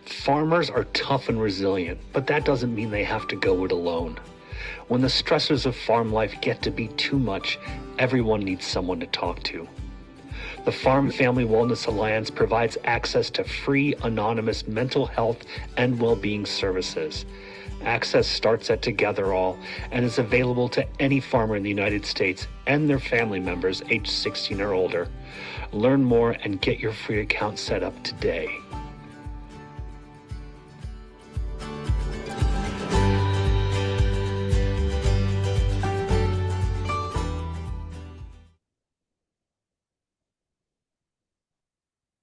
Farmers are tough and resilient, but that doesn't mean they have to go it alone. When the stressors of farm life get to be too much, everyone needs someone to talk to. The Farm Family Wellness Alliance provides access to free, anonymous mental health and well-being services. Access starts at TogetherAll and is available to any farmer in the United States and their family members aged 16 or older. Learn more and get your free account set up today.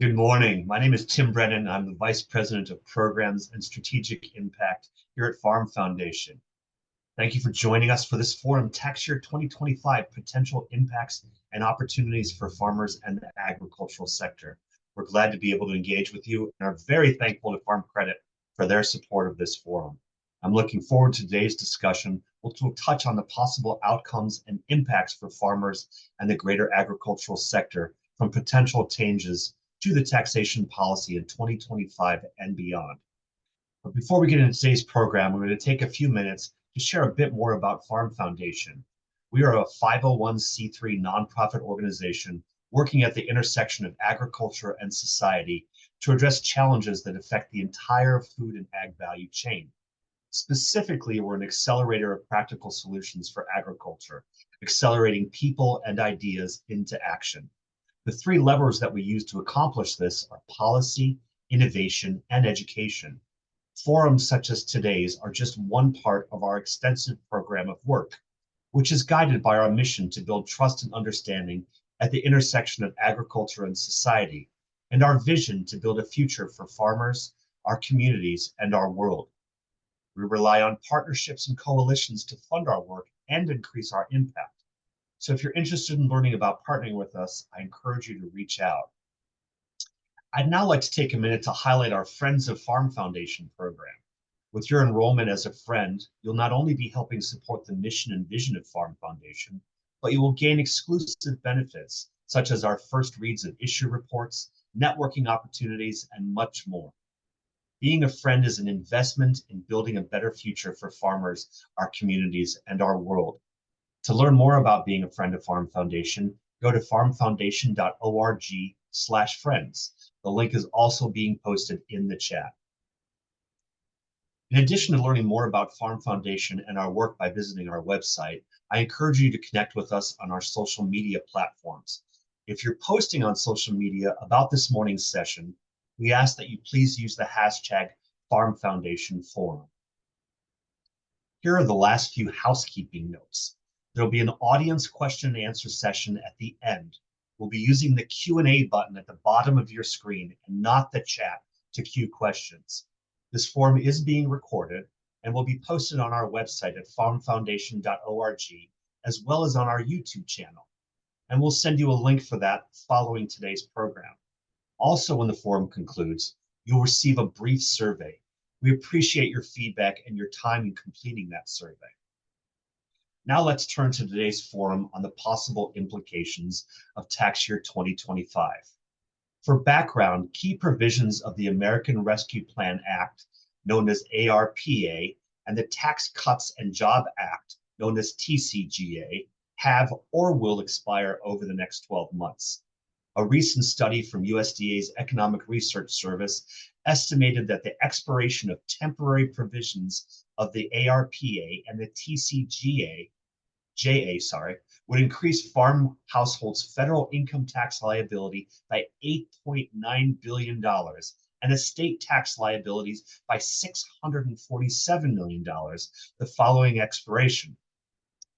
Good morning. My name is Tim Brennan. I'm the Vice President of Programs and Strategic Impact here at Farm Foundation. Thank you for joining us for this forum, Tax Year 2025, Potential Impacts and Opportunities for Farmers and the Agricultural Sector. We're glad to be able to engage with you and are very thankful to Farm Credit for their support of this forum. I'm looking forward to today's discussion, which will touch on the possible outcomes and impacts for farmers and the greater agricultural sector from potential changes to the taxation policy in 2025 and beyond. But before we get into today's program, we're going to take a few minutes to share a bit more about Farm Foundation. We are a 501c3 nonprofit organization working at the intersection of agriculture and society to address challenges that affect the entire food and ag value chain. Specifically, we're an accelerator of practical solutions for agriculture, accelerating people and ideas into action. The three levers that we use to accomplish this are policy, innovation, and education. Forums such as today's are just one part of our extensive program of work, which is guided by our mission to build trust and understanding at the intersection of agriculture and society, and our vision to build a future for farmers, our communities, and our world. We rely on partnerships and coalitions to fund our work and increase our impact. So if you're interested in learning about partnering with us, I encourage you to reach out. I'd now like to take a minute to highlight our Friends of Farm Foundation program. With your enrollment as a friend, you'll not only be helping support the mission and vision of Farm Foundation, but you will gain exclusive benefits, such as our first reads of issue reports, networking opportunities, and much more. Being a friend is an investment in building a better future for farmers, our communities, and our world. To learn more about being a friend of Farm Foundation, go to farmfoundation.org/friends. The link is also being posted in the chat. In addition to learning more about Farm Foundation and our work by visiting our website, I encourage you to connect with us on our social media platforms. If you're posting on social media about this morning's session, we ask that you please use the hashtag Farm Foundation Forum. Here are the last few housekeeping notes. There'll be an audience question and answer session at the end. We'll be using the Q&A button at the bottom of your screen and not the chat to queue questions. This forum is being recorded and will be posted on our website at farmfoundation.org, as well as on our YouTube channel. And we'll send you a link for that following today's program. Also, when the forum concludes, you'll receive a brief survey. We appreciate your feedback and your time in completing that survey. Now let's turn to today's forum on the possible implications of tax year 2025. For background, key provisions of the American Rescue Plan Act, known as ARPA, and the Tax Cuts and Jobs Act, known as TCJA, have or will expire over the next 12 months. A recent study from USDA's Economic Research Service estimated that the expiration of temporary provisions of the ARPA and the TCJA would increase farm households' federal income tax liability by $8.9 billion and estate tax liabilities by $647 million the following expiration.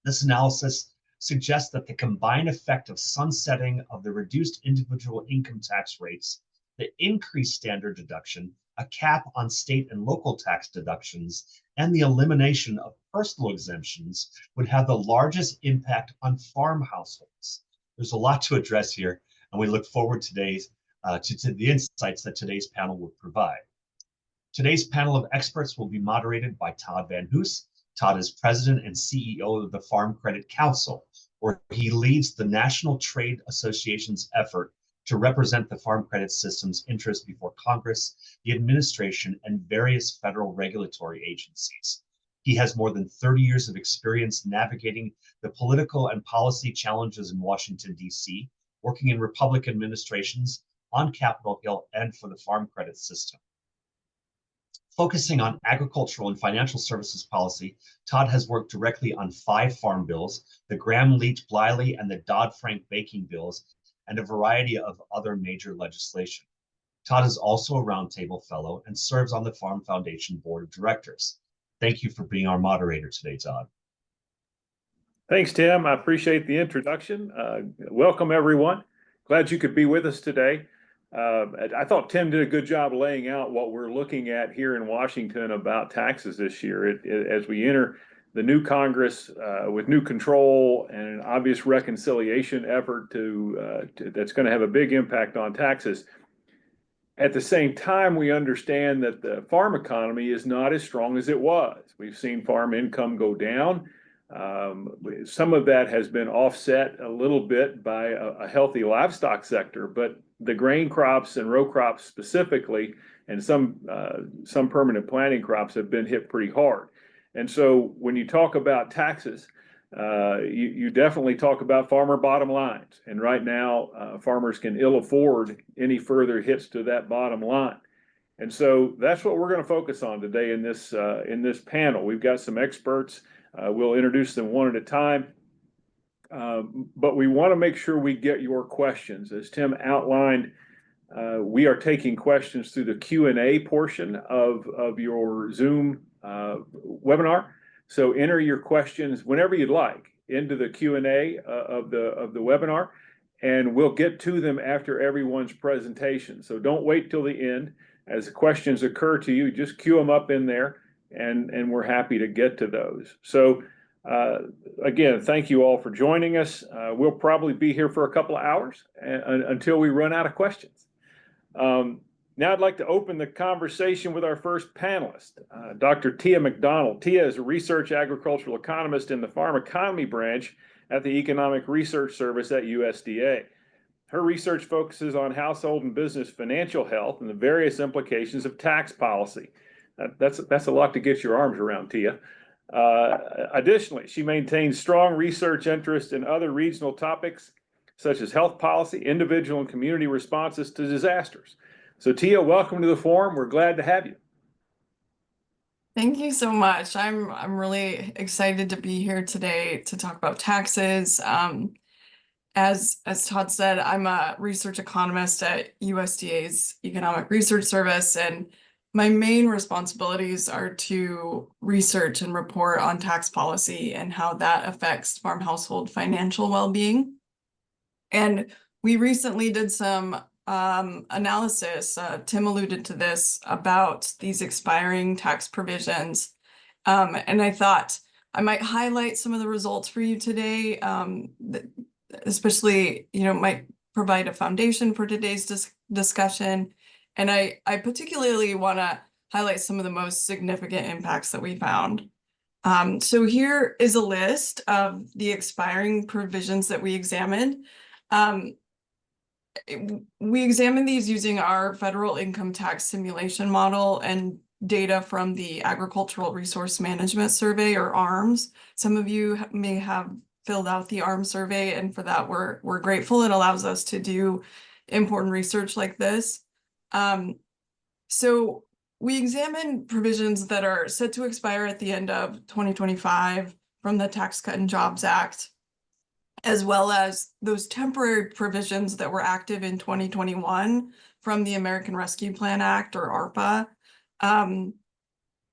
This analysis suggests that the combined effect of sunsetting of the reduced individual income tax rates, the increased standard deduction, a cap on state and local tax deductions, and the elimination of personal exemptions would have the largest impact on farm households. There's a lot to address here, and we look forward to the insights that today's panel will provide. Today's panel of experts will be moderated by Todd Van Hoos. Todd is President and CEO of the Farm Credit Council, where he leads the National Trade Association's effort to represent the Farm Credit System's interests before Congress, the administration, and various federal regulatory agencies. He has more than 30 years of experience navigating the political and policy challenges in Washington, D.C., working in Republican administrations, on Capitol Hill, and for the Farm Credit System. Focusing on agricultural and financial services policy, Todd has worked directly on 5 farm bills, the Graham-Leach-Bliley and the Dodd-Frank banking bills, and a variety of other major legislation. Todd is also a Roundtable Fellow and serves on the Farm Foundation Board of Directors. Thank you for being our moderator today, Todd. Thanks, Tim. I appreciate the introduction. Welcome, everyone. Glad you could be with us today. I thought Tim did a good job laying out what we're looking at here in Washington about taxes this year. As we enter the new Congress with new control and an obvious reconciliation effort that's going to have a big impact on taxes. At the same time, we understand that the farm economy is not as strong as it was. We've seen farm income go down. Some of that has been offset a little bit by a healthy livestock sector, but the grain crops and row crops specifically, and some permanent planting crops have been hit pretty hard. And so when you talk about taxes, you definitely talk about farmer bottom lines. And right now, farmers can ill afford any further hits to that bottom line. And so that's what we're going to focus on today in this panel. We've got some experts. We'll introduce them one at a time. But we want to make sure we get your questions. As Tim outlined, we are taking questions through the Q&A portion of your Zoom webinar. So enter your questions whenever you'd like into the Q&A of the webinar, and we'll get to them after everyone's presentation. So don't wait till the end. As the questions occur to you, just queue them up in there, and we're happy to get to those. So again, thank you all for joining us. We'll probably be here for a couple of hours until we run out of questions. Now I'd like to open the conversation with our first panelist, Dr. Tia McDonald. Tia is a research agricultural economist in the farm economy branch at the Economic Research Service at USDA. Her research focuses on household and business financial health and the various implications of tax policy. That's a lot to get your arms around, Tia. Additionally, she maintains strong research interest in other regional topics, such as health policy, individual and community responses to disasters. So Tia, welcome to the forum. We're glad to have you. Thank you so much. I'm really excited to be here today to talk about taxes. As Todd said, I'm a research economist at USDA's Economic Research Service, and my main responsibilities are to research and report on tax policy and how that affects farm household financial well-being. And we recently did some analysis, Tim alluded to this, about these expiring tax provisions. And I thought I might highlight some of the results for you today, especially, might provide a foundation for today's discussion. And I particularly want to highlight some of the most significant impacts that we found. So here is a list of the expiring provisions that we examined. We examined these using our federal income tax simulation model and data from the Agricultural Resource Management Survey, or ARMS. Some of you may have filled out the ARMS survey, and for that we're grateful. It allows us to do important research like this. So we examined provisions that are set to expire at the end of 2025 from the Tax Cut and Jobs Act, as well as those temporary provisions that were active in 2021 from the American Rescue Plan Act, or ARPA.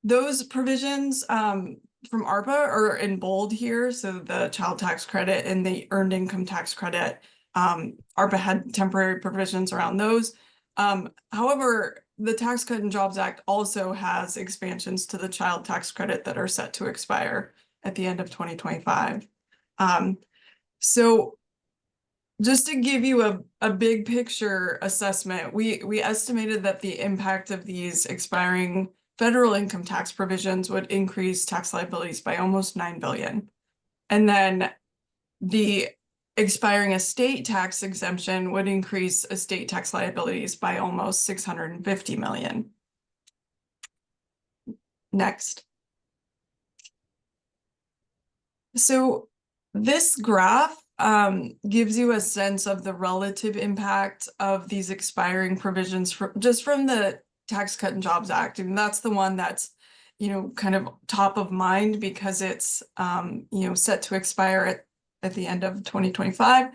Those provisions from ARPA are in bold here, so the child tax credit and the earned income tax credit. ARPA had temporary provisions around those. However, the Tax Cut and Jobs Act also has expansions to the child tax credit that are set to expire at the end of 2025. So just to give you a big picture assessment, we estimated that the impact of these expiring federal income tax provisions would increase tax liabilities by almost $9 billion. And then the expiring estate tax exemption would increase estate tax liabilities by almost $650 million. Next. So this graph gives you a sense of the relative impact of these expiring provisions just from the Tax Cut and Jobs Act. And that's the one that's, kind of top of mind because it's, set to expire at the end of 2025.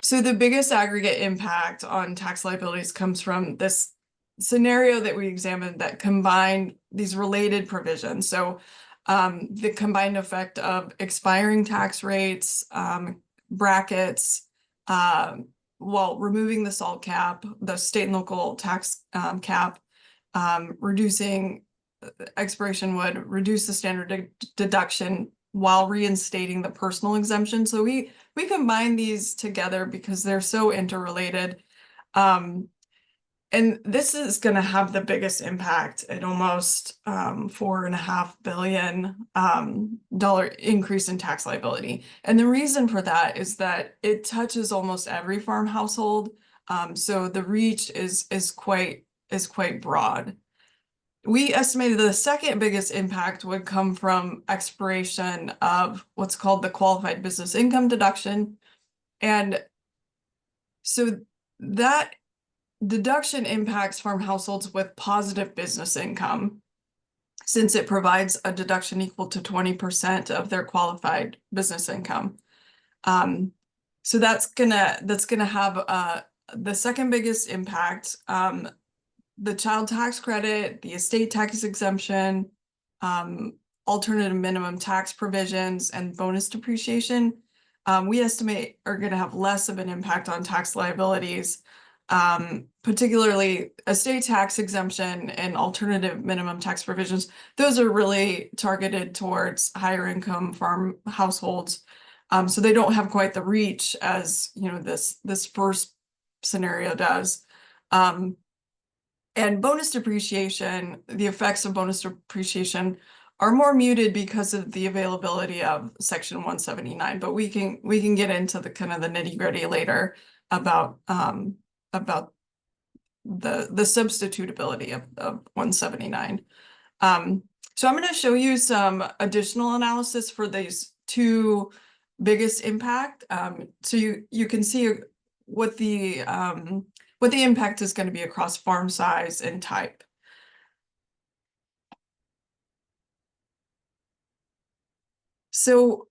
So the biggest aggregate impact on tax liabilities comes from this scenario that we examined that combined these related provisions. So the combined effect of expiring tax rates, brackets, while removing the SALT cap, the state and local tax cap, reducing expiration would reduce the standard deduction while reinstating the personal exemption. So we combine these together because they're so interrelated. And this is going to have the biggest impact at almost $4.5 billion increase in tax liability. And the reason for that is that it touches almost every farm household. So the reach is quite broad. We estimated the second biggest impact would come from expiration of what's called the qualified business income deduction. And so that deduction impacts farm households with positive business income, since it provides a deduction equal to 20% of their qualified business income. So that's gonna have the second biggest impact. The child tax credit, the estate tax exemption, alternative minimum tax provisions, and bonus depreciation, we estimate are going to have less of an impact on tax liabilities. Particularly estate tax exemption and alternative minimum tax provisions. Those are really targeted towards higher income farm households. So they don't have quite the reach as, this first scenario does. And bonus depreciation, the effects of bonus depreciation are more muted because of the availability of Section 179, but we can get into the kind of the nitty-gritty later about the substitutability of 179. So I'm going to show you some additional analysis for these two biggest impact. So you can see what the impact is going to be across farm size and type. So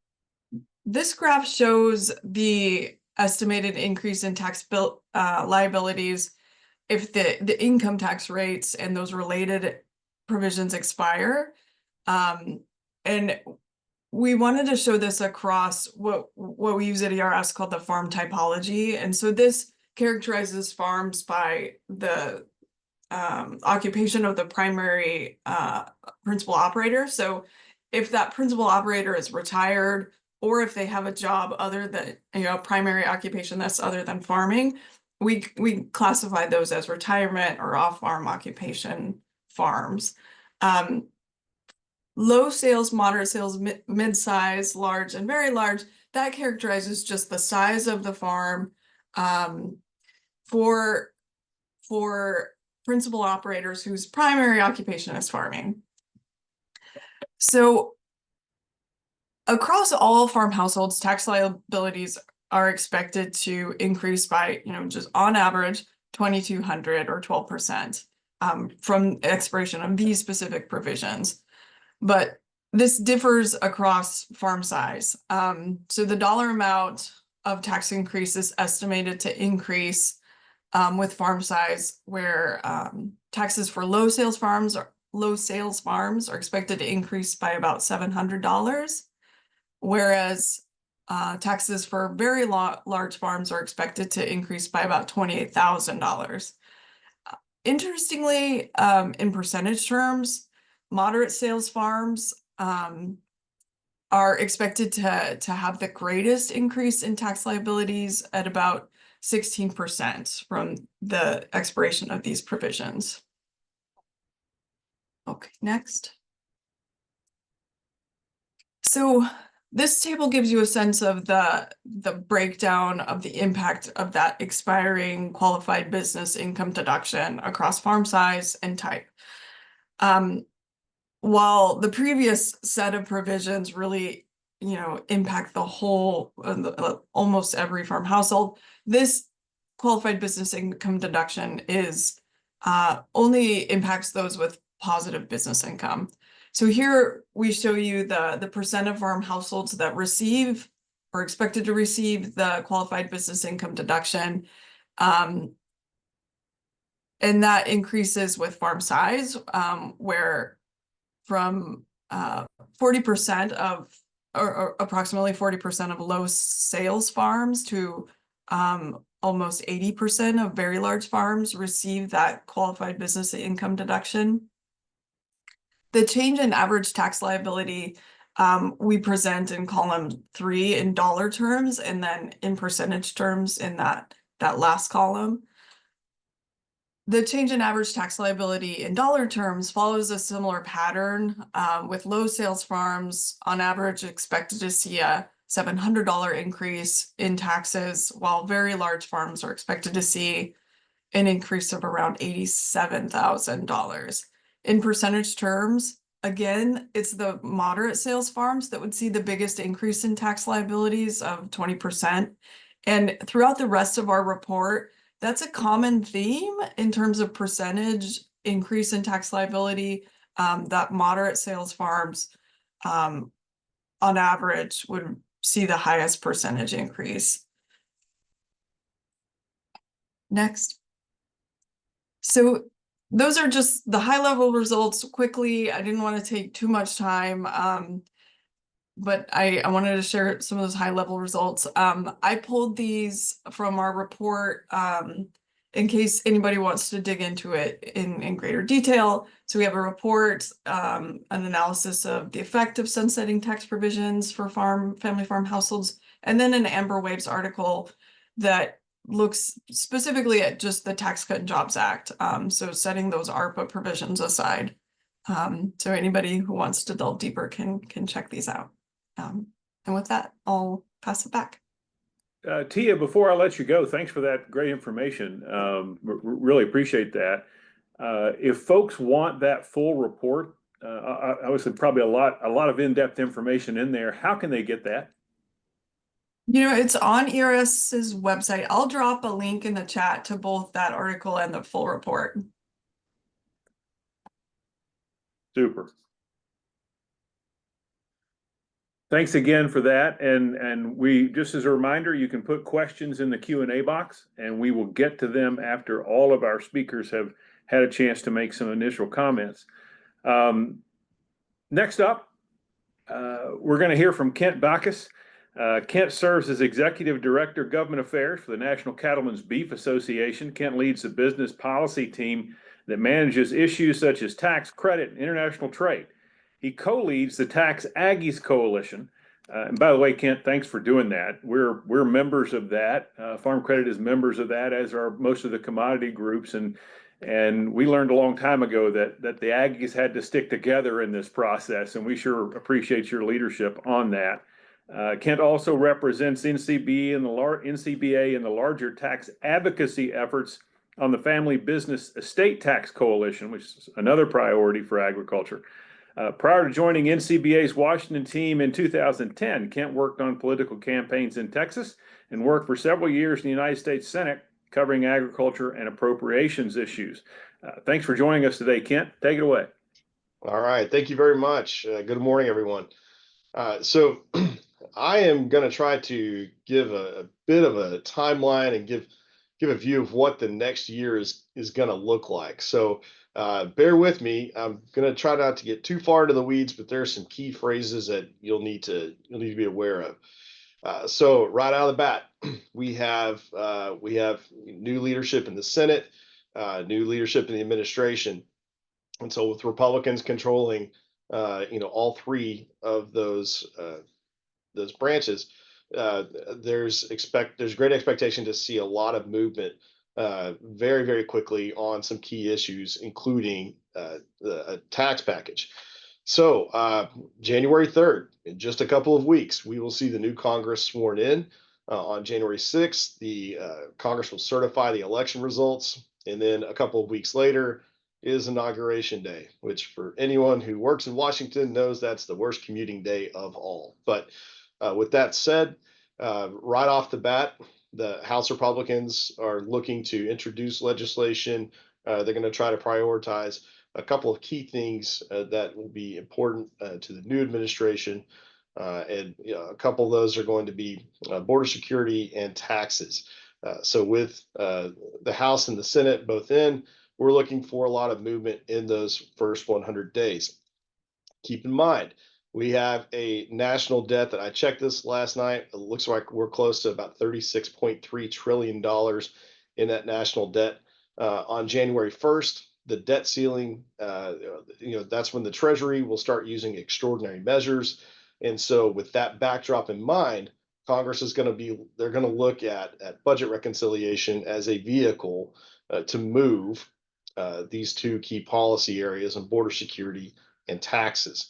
this graph shows the estimated increase in tax liabilities if the income tax rates and those related provisions expire. And we wanted to show this across what we use at ERS called the farm typology. And so this characterizes farms by the occupation of the primary principal operator. So if that principal operator is retired, or if they have a job other than, primary occupation that's other than farming, we classify those as retirement or off-farm occupation farms. Low sales, moderate sales, mid-size, large, and very large, that characterizes just the size of the farm for principal operators whose primary occupation is farming. So across all farm households, tax liabilities are expected to increase by, just on average, 2,200 or 12% from expiration of these specific provisions. But this differs across farm size. So the dollar amount of tax increase is estimated to increase with farm size, where taxes for low sales farms are expected to increase by about $700, whereas taxes for very large farms are expected to increase by about $28,000. Interestingly, in percentage terms, moderate sales farms are expected to have the greatest increase in tax liabilities at about 16% from the expiration of these provisions. Okay, next. So This table gives you a sense of the breakdown of the impact of that expiring qualified business income deduction across farm size and type. While the previous set of provisions really, impact the whole, almost every farm household, this qualified business income deduction is only impacts those with positive business income. So here we show you the percent of farm households that receive or expected to receive the qualified business income deduction. And that increases with farm size, where from 40% of, or approximately 40% of low sales farms to almost 80% of very large farms receive that qualified business income deduction. The change in average tax liability we present in column 3 in dollar terms, and then in percentage terms in that last column. The change in average tax liability in dollar terms follows a similar pattern, with low sales farms on average expected to see a $700 increase in taxes, while very large farms are expected to see an increase of around $87,000. In percentage terms, again, it's the moderate sales farms that would see the biggest increase in tax liabilities of 20%. And throughout the rest of our report, that's a common theme in terms of percentage increase in tax liability, that moderate sales farms on average would see the highest percentage increase. Next. So those are just the high level results quickly. I didn't want to take too much time, but I wanted to share some of those high level results. I pulled these from our report in case anybody wants to dig into it in greater detail. So we have a report, an analysis of the effect of sunsetting tax provisions for family farm households, and then an Amber Waves article that looks specifically at just the Tax Cut and Jobs Act. So setting those ARPA provisions aside. So anybody who wants to delve deeper can check these out. And with that, I'll pass it back. Tia, before I let you go, thanks for that great information. Really appreciate that. If folks want that full report, obviously probably a lot of in-depth information in there. How can they get that? It's on ERS's website. I'll drop a link in the chat to both that article and the full report. Super. Thanks again for that. And we, just as a reminder, you can put questions in the Q&A box, and we will get to them after all of our speakers have had a chance to make some initial comments. Next up, we're going to hear from Kent Bacchus. Kent serves as Executive Director, Government Affairs for the National Cattlemen's Beef Association. Kent leads the business policy team that manages issues such as tax credit and international trade. He co-leads the Tax Aggies Coalition. And by the way, Kent, thanks for doing that. We're members of that. Farm Credit is members of that, as are most of the commodity groups. And we learned a long time ago that the Aggies had to stick together in this process, and we sure appreciate your leadership on that. Kent also represents NCBA in the larger tax advocacy efforts on the Family Business Estate Tax Coalition, which is another priority for agriculture. Prior to joining NCBA's Washington team in 2010, Kent worked on political campaigns in Texas and worked for several years in the United States Senate covering agriculture and appropriations issues. Thanks for joining us today, Kent. Take it away. All right. Thank you very much. Good morning, everyone. So I am going to try to give a bit of a timeline and give a view of what the next year is going to look like. So bear with me. I'm going to try not to get too far into the weeds, but there are some key phrases that you'll need to be aware of. So right out of the bat, we have new leadership in the Senate, new leadership in the administration, and so with Republicans controlling all three of those branches, there's great expectation to see a lot of movement very, very quickly on some key issues, including the tax package. So January 3rd, in just a couple of weeks, we will see the new Congress sworn in. On January 6th, the Congress will certify the election results. And then a couple of weeks later is Inauguration Day, which for anyone who works in Washington knows that's the worst commuting day of all. But with that said, right off the bat, the House Republicans are looking to introduce legislation. They're going to try to prioritize a couple of key things that will be important to the new administration. And a couple of those are going to be border security and taxes. So with the House and the Senate both in, we're looking for a lot of movement in those first 100 days. Keep in mind, we have a national debt that I checked this last night. It looks like we're close to about $36.3 trillion in that national debt. On January 1st, the debt ceiling, that's when the Treasury will start using extraordinary measures. And so with that backdrop in mind, Congress is going to they're going to look at budget reconciliation as a vehicle to move these two key policy areas on border security and taxes.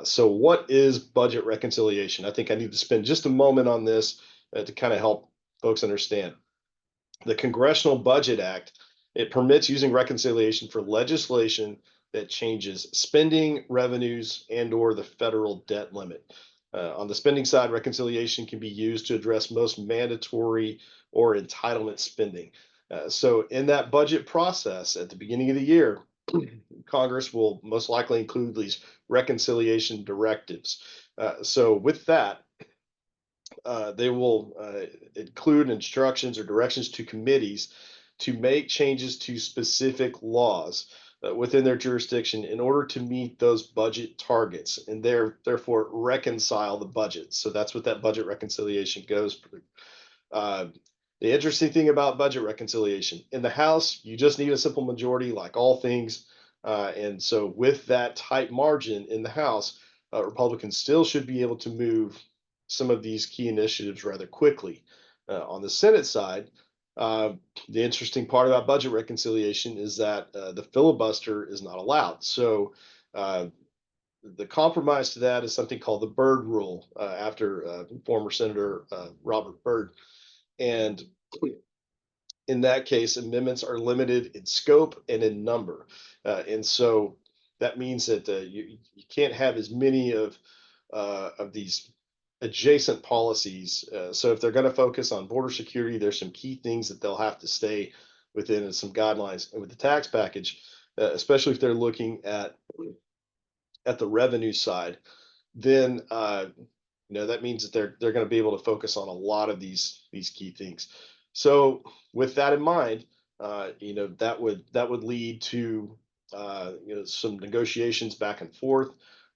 So what is budget reconciliation? I think I need to spend just a moment on this to kind of help folks understand. The Congressional Budget Act, it permits using reconciliation for legislation that changes spending, revenues, and or the federal debt limit. On the spending side, reconciliation can be used to address most mandatory or entitlement spending. So in that budget process at the beginning of the year, Congress will most likely include these reconciliation directives. So with that, they will include instructions or directions to committees to make changes to specific laws within their jurisdiction in order to meet those budget targets and therefore reconcile the budget. So that's what that budget reconciliation goes through. The interesting thing about budget reconciliation in the House, you just need a simple majority like all things. And so with that tight margin in the House, Republicans still should be able to move some of these key initiatives rather quickly. On the Senate side, the interesting part about budget reconciliation is that the filibuster is not allowed. So the compromise to that is something called the Byrd Rule after former Senator Robert Byrd. And in that case, amendments are limited in scope and in number. And so that means that you can't have as many of these adjacent policies. So if they're going to focus on border security, there's some key things that they'll have to stay within and some guidelines. And with the tax package, especially if they're looking at the revenue side, then that means that they're going to be able to focus on a lot of these key things. So with that in mind, that would lead to some negotiations back and forth.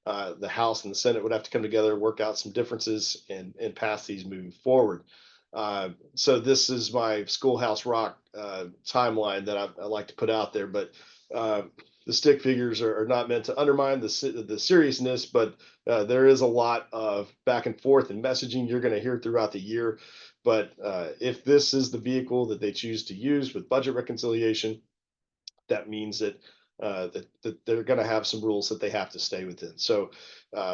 The House and the Senate would have to come together, work out some differences, and pass these moving forward. So this is my Schoolhouse Rock timeline that I like to put out there, but the stick figures are not meant to undermine the seriousness, but there is a lot of back and forth and messaging you're going to hear throughout the year. But if this is the vehicle that they choose to use with budget reconciliation, that means that that they're going to have some rules that they have to stay within. So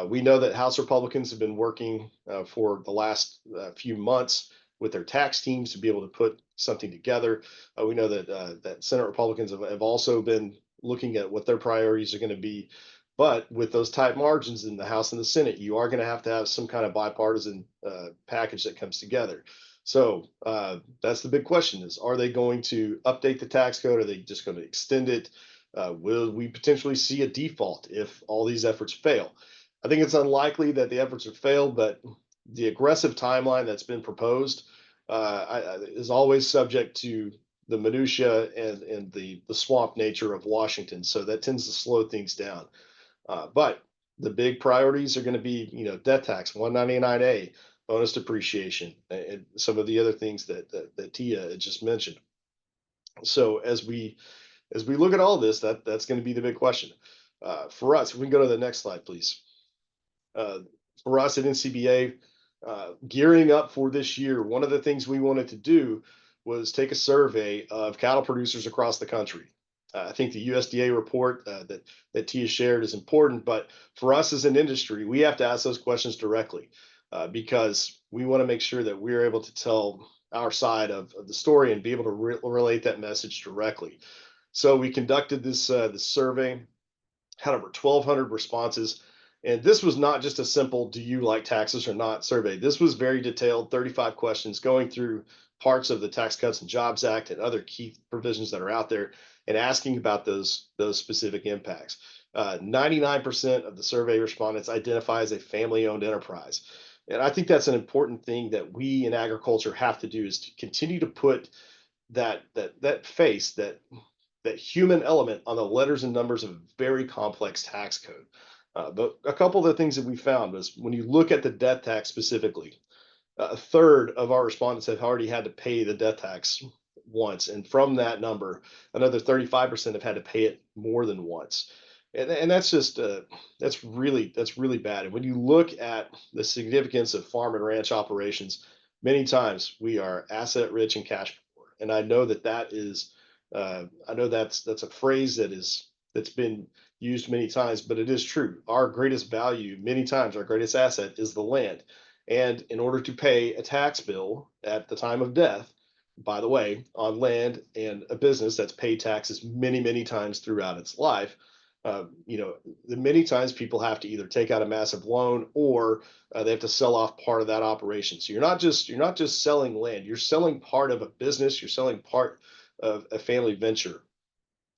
we know that House Republicans have been working for the last few months with their tax teams to be able to put something together. We know that Senate Republicans have also been looking at what their priorities are going to be. But with those tight margins in the House and the Senate, you are going to have some kind of bipartisan package that comes together. So that's the big question is, are they going to update the tax code? Are they just going to extend it? Will we potentially see a default if all these efforts fail? I think it's unlikely that the efforts have failed, but the aggressive timeline that's been proposed is always subject to the minutia and the swamp nature of Washington. So that tends to slow things down. But the big priorities are going to be, death tax, 199A, bonus depreciation, and some of the other things that Tia had just mentioned. So as we look at all this, that's going to be the big question for us. If we can go to the next slide, please. For us at NCBA, gearing up for this year, one of the things we wanted to do was take a survey of cattle producers across the country. I think the USDA report that Tia shared is important, but for us as an industry, we have to ask those questions directly because we want to make sure that we're able to tell our side of the story and be able to relate that message directly. So we conducted this survey, had over 1,200 responses. And this was not just a simple "do you like taxes or not" survey. This was very detailed, 35 questions going through parts of the Tax Cuts and Jobs Act and other key provisions that are out there and asking about those specific impacts. 99% of the survey respondents identify as a family-owned enterprise. And I think that's an important thing that we in agriculture have to do, is to continue to put that face, that human element on the letters and numbers of a very complex tax code. But a couple of the things that we found was, when you look at the death tax specifically, a third of our respondents have already had to pay the death tax once. And from that number, another 35% have had to pay it more than once. And that's just, that's really bad. And when you look at the significance of farm and ranch operations, many times we are asset rich and cash poor. And I know that is, I know that's a phrase that's been used many times, but it is true. Our greatest value, many times, our greatest asset is the land. And in order to pay a tax bill at the time of death, by the way, on land and a business that's paid taxes many, many times throughout its life, the many times people have to either take out a massive loan or they have to sell off part of that operation. So you're not just selling land, you're selling part of a business, you're selling part of a family venture.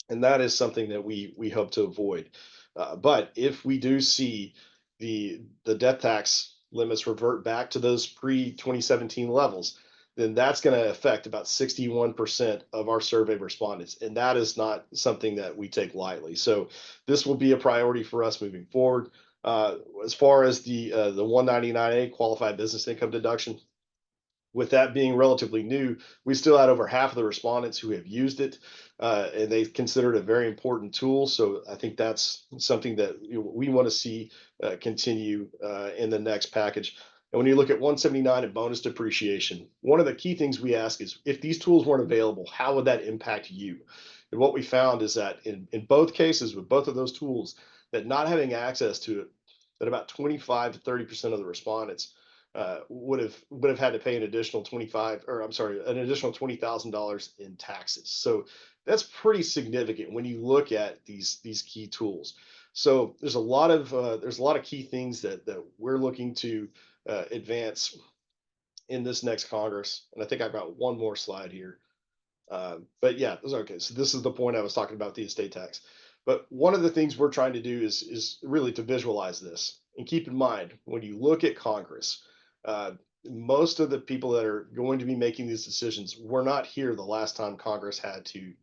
And that is something that we hope to avoid. But if we do see the death tax limits revert back to those pre-2017 levels, then that's going to affect about 61% of our survey respondents. And that is not something that we take lightly. So this will be a priority for us moving forward. As far as the 199A qualified business income deduction, with that being relatively new, we still had over half of the respondents who have used it, and they consider it a very important tool. So I think that's something that we want to see continue in the next package. And when you look at 179 and bonus depreciation, one of the key things we ask is, if these tools weren't available, how would that impact you? And what we found is that in both cases, with both of those tools, that not having access to it, that about 25 to 30% of the respondents would have had to pay an additional $20,000 in taxes. So that's pretty significant when you look at these key tools. So there's a lot of key things that we're looking to advance in this next Congress. And I think I've got one more slide here. But yeah, okay. So this is the point I was talking about, the estate tax. But one of the things we're trying to do is really to visualize this. And keep in mind, when you look at Congress, most of the people that are going to be making these decisions were not here the last time Congress had to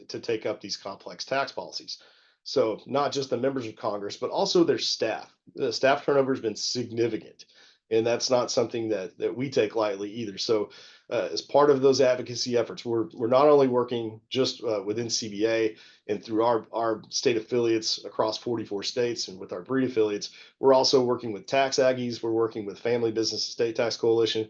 take up these complex tax policies. So not just the members of Congress, but also their staff. The staff turnover has been significant, and that's not something that we take lightly either. So as part of those advocacy efforts, we're not only working just within CBA and through our state affiliates across 44 states and with our breed affiliates, we're also working with Tax Aggies, we're working with Family Business Estate Tax Coalition,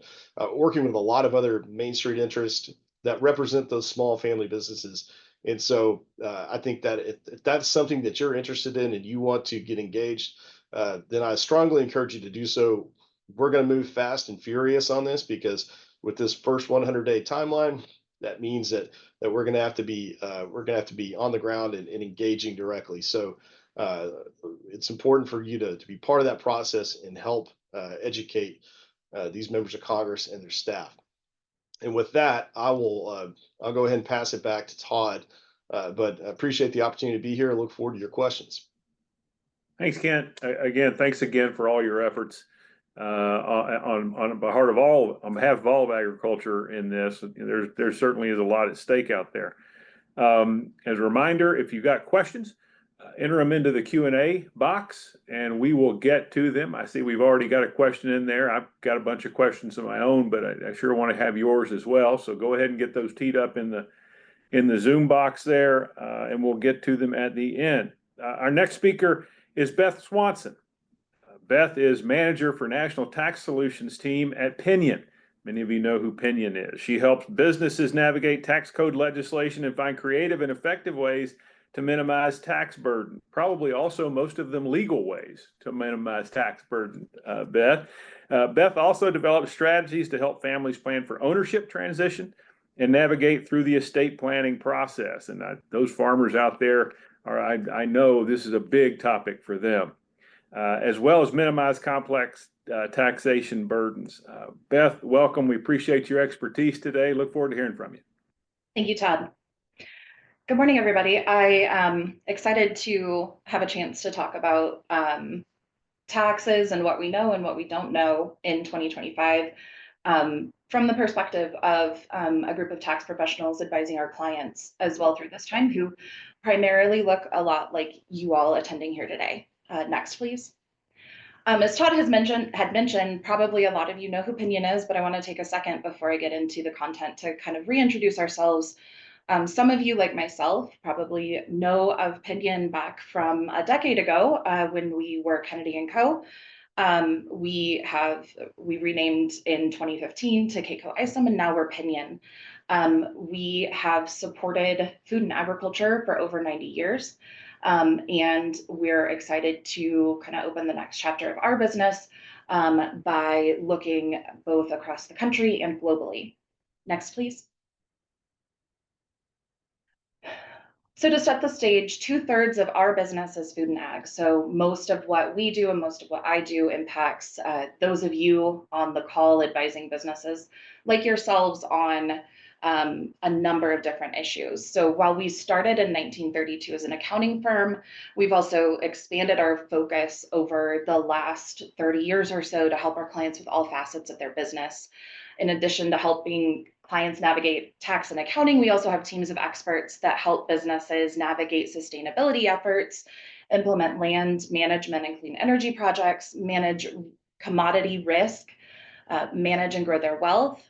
working with a lot of other Main Street interests that represent those small family businesses. And so I think that if that's something that you're interested in and you want to get engaged, then I strongly encourage you to do so. We're going to move fast and furious on this, because with this first 100-day timeline, that means that we're going to have to be on the ground and engaging directly. So it's important for you to be part of that process and help educate these members of Congress and their staff. And with that, I'll go ahead and pass it back to Todd. But I appreciate the opportunity to be here. I look forward to your questions. Thanks, Kent. Again, thanks again for all your efforts on behalf of all of agriculture in this. There certainly is a lot at stake out there. As a reminder, if you've got questions, enter them into the Q&A box and we will get to them. I see we've already got a question in there. I've got a bunch of questions of my own, but I sure want to have yours as well. So go ahead and get those teed up in the Zoom box there, and we'll get to them at the end. Our next speaker is Beth Swanson. Beth is manager for National Tax Solutions team at Pinion. Many of you know who Pinion is. She helps businesses navigate tax code legislation and find creative and effective ways to minimize tax burden. Probably also most of them legal ways to minimize tax burden, Beth. Beth also develops strategies to help families plan for ownership transition and navigate through the estate planning process. And those farmers out there, I know this is a big topic for them, as well as minimize complex taxation burdens. Beth, welcome. We appreciate your expertise today. Look forward to hearing from you. Thank you, Todd. Good morning, everybody. I am excited to have a chance to talk about taxes and what we know and what we don't know in 2025 from the perspective of a group of tax professionals advising our clients as well through this time, who primarily look a lot like you all attending here today. Next, please. As Todd had mentioned, probably a lot of you know who Pinion is, but I want to take a second before I get into the content to kind of reintroduce ourselves. Some of you, like myself, probably know of Pinion back from a decade ago when we were Kennedy & Co. We renamed in 2015 to Keiko Isom, and now we're Pinion. We have supported food and agriculture for over 90 years. And we're excited to kind of open the next chapter of our business by looking both across the country and globally. Next, please. So to set the stage, 2/3 of our business is food and ag. So most of what we do and most of what I do impacts those of you on the call advising businesses like yourselves on a number of different issues. So while we started in 1932 as an accounting firm, we've also expanded our focus over the last 30 years or so to help our clients with all facets of their business. In addition to helping clients navigate tax and accounting, we also have teams of experts that help businesses navigate sustainability efforts, implement land management and clean energy projects, manage commodity risk, manage and grow their wealth,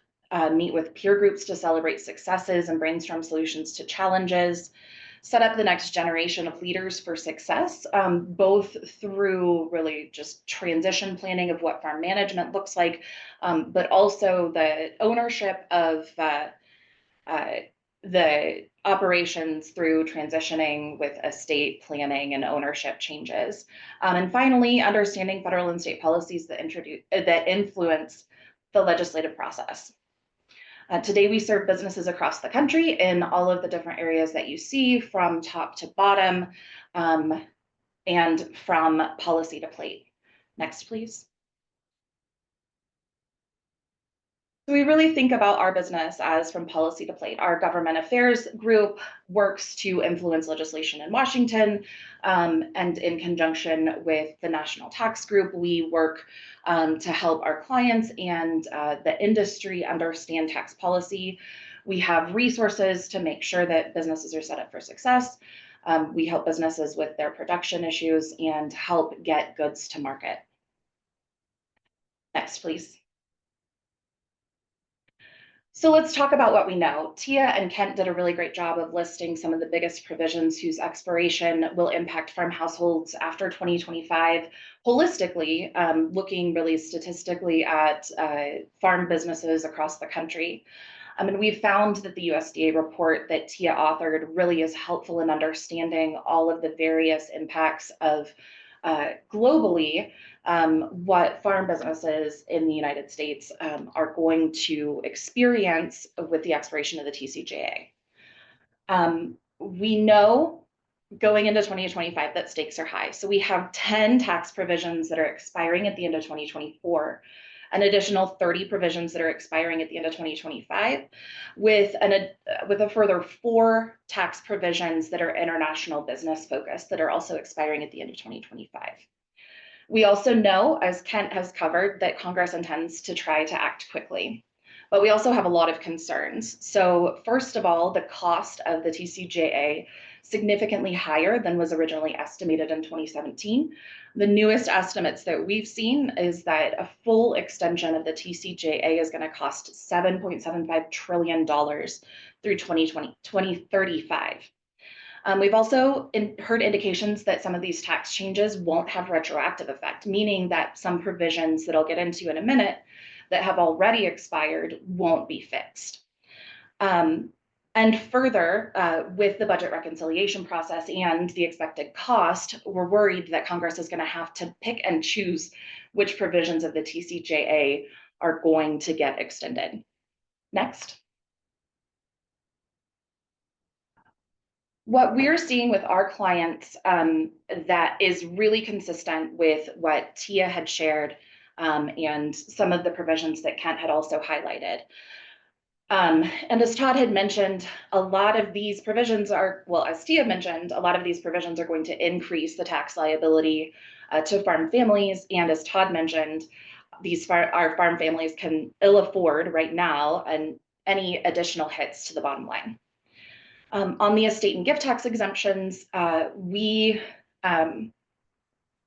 meet with peer groups to celebrate successes and brainstorm solutions to challenges, set up the next generation of leaders for success, both through really just transition planning of what farm management looks like, but also the ownership of the operations through transitioning with estate planning and ownership changes. And finally, understanding federal and state policies that influence the legislative process. Today, we serve businesses across the country in all of the different areas that you see, from top to bottom, and from policy to plate. Next, please. So we really think about our business as from policy to plate. Our government affairs group works to influence legislation in Washington, and in conjunction with the National Tax Group, we work to help our clients and the industry understand tax policy. We have resources to make sure that businesses are set up for success. We help businesses with their production issues and help get goods to market. Next, please. So let's talk about what we know. Tia and Kent did a really great job of listing some of the biggest provisions whose expiration will impact farm households after 2025, holistically, looking really statistically at farm businesses across the country. And we've found that the USDA report that Tia authored really is helpful in understanding all of the various impacts of globally, what farm businesses in the United States are going to experience with the expiration of the TCJA. We know going into 2025 that stakes are high. So we have 10 tax provisions that are expiring at the end of 2024, an additional 30 provisions that are expiring at the end of 2025, with a further 4 tax provisions that are international business focused that are also expiring at the end of 2025. We also know, as Kent has covered, that Congress intends to try to act quickly, but we also have a lot of concerns. So first of all, the cost of the TCJA significantly higher than was originally estimated in 2017. The newest estimates that we've seen is that a full extension of the TCJA is going to cost $7.75 trillion through 2035. We've also heard indications that some of these tax changes won't have retroactive effect, meaning that some provisions that I'll get into in a minute that have already expired won't be fixed. And further, with the budget reconciliation process and the expected cost, we're worried that Congress is going to have to pick and choose which provisions of the TCJA are going to get extended. Next. What we're seeing with our clients that is really consistent with what Tia had shared and some of the provisions that Kent had also highlighted. And as Todd had mentioned, a lot of these provisions are, well, as Tia mentioned, a lot of these provisions are going to increase the tax liability to farm families. And as Todd mentioned, our farm families can ill afford right now and any additional hits to the bottom line. On the estate and gift tax exemptions, the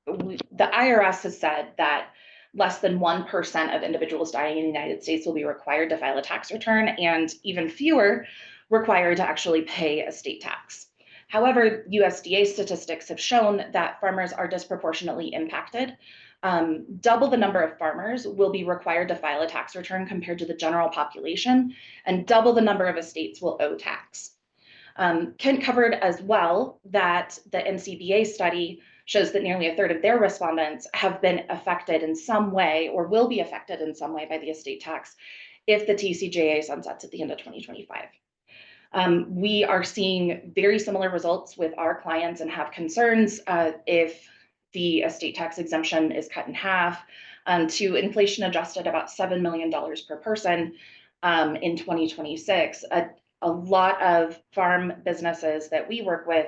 IRS has said that less than 1% of individuals dying in the United States will be required to file a tax return, and even fewer required to actually pay estate tax. However, USDA statistics have shown that farmers are disproportionately impacted. Double the number of farmers will be required to file a tax return compared to the general population, and double the number of estates will owe tax. Kent covered as well that the NCBA study shows that nearly a third of their respondents have been affected in some way or will be affected in some way by the estate tax if the TCJA sunsets at the end of 2025. We are seeing very similar results with our clients and have concerns if the estate tax exemption is cut in half to inflation adjusted about $7 million per person in 2026. A lot of farm businesses that we work with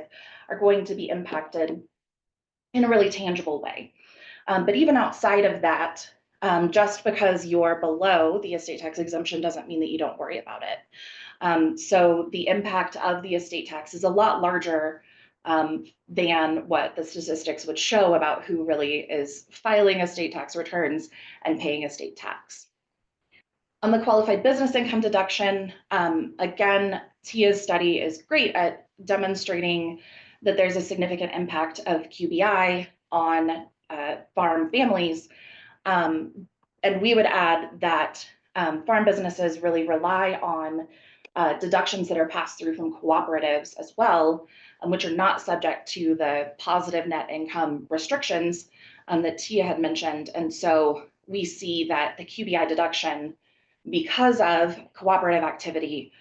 are going to be impacted in a really tangible way. But even outside of that, just because you're below the estate tax exemption doesn't mean that you don't worry about it. So the impact of the estate tax is a lot larger than what the statistics would show about who really is filing estate tax returns and paying estate tax. On the qualified business income deduction, again, Tia's study is great at demonstrating that there's a significant impact of QBI on farm families. And we would add that farm businesses really rely on deductions that are passed through from cooperatives as well, which are not subject to the positive net income restrictions that Tia had mentioned. And so we see that the QBI deduction, because of cooperative activity,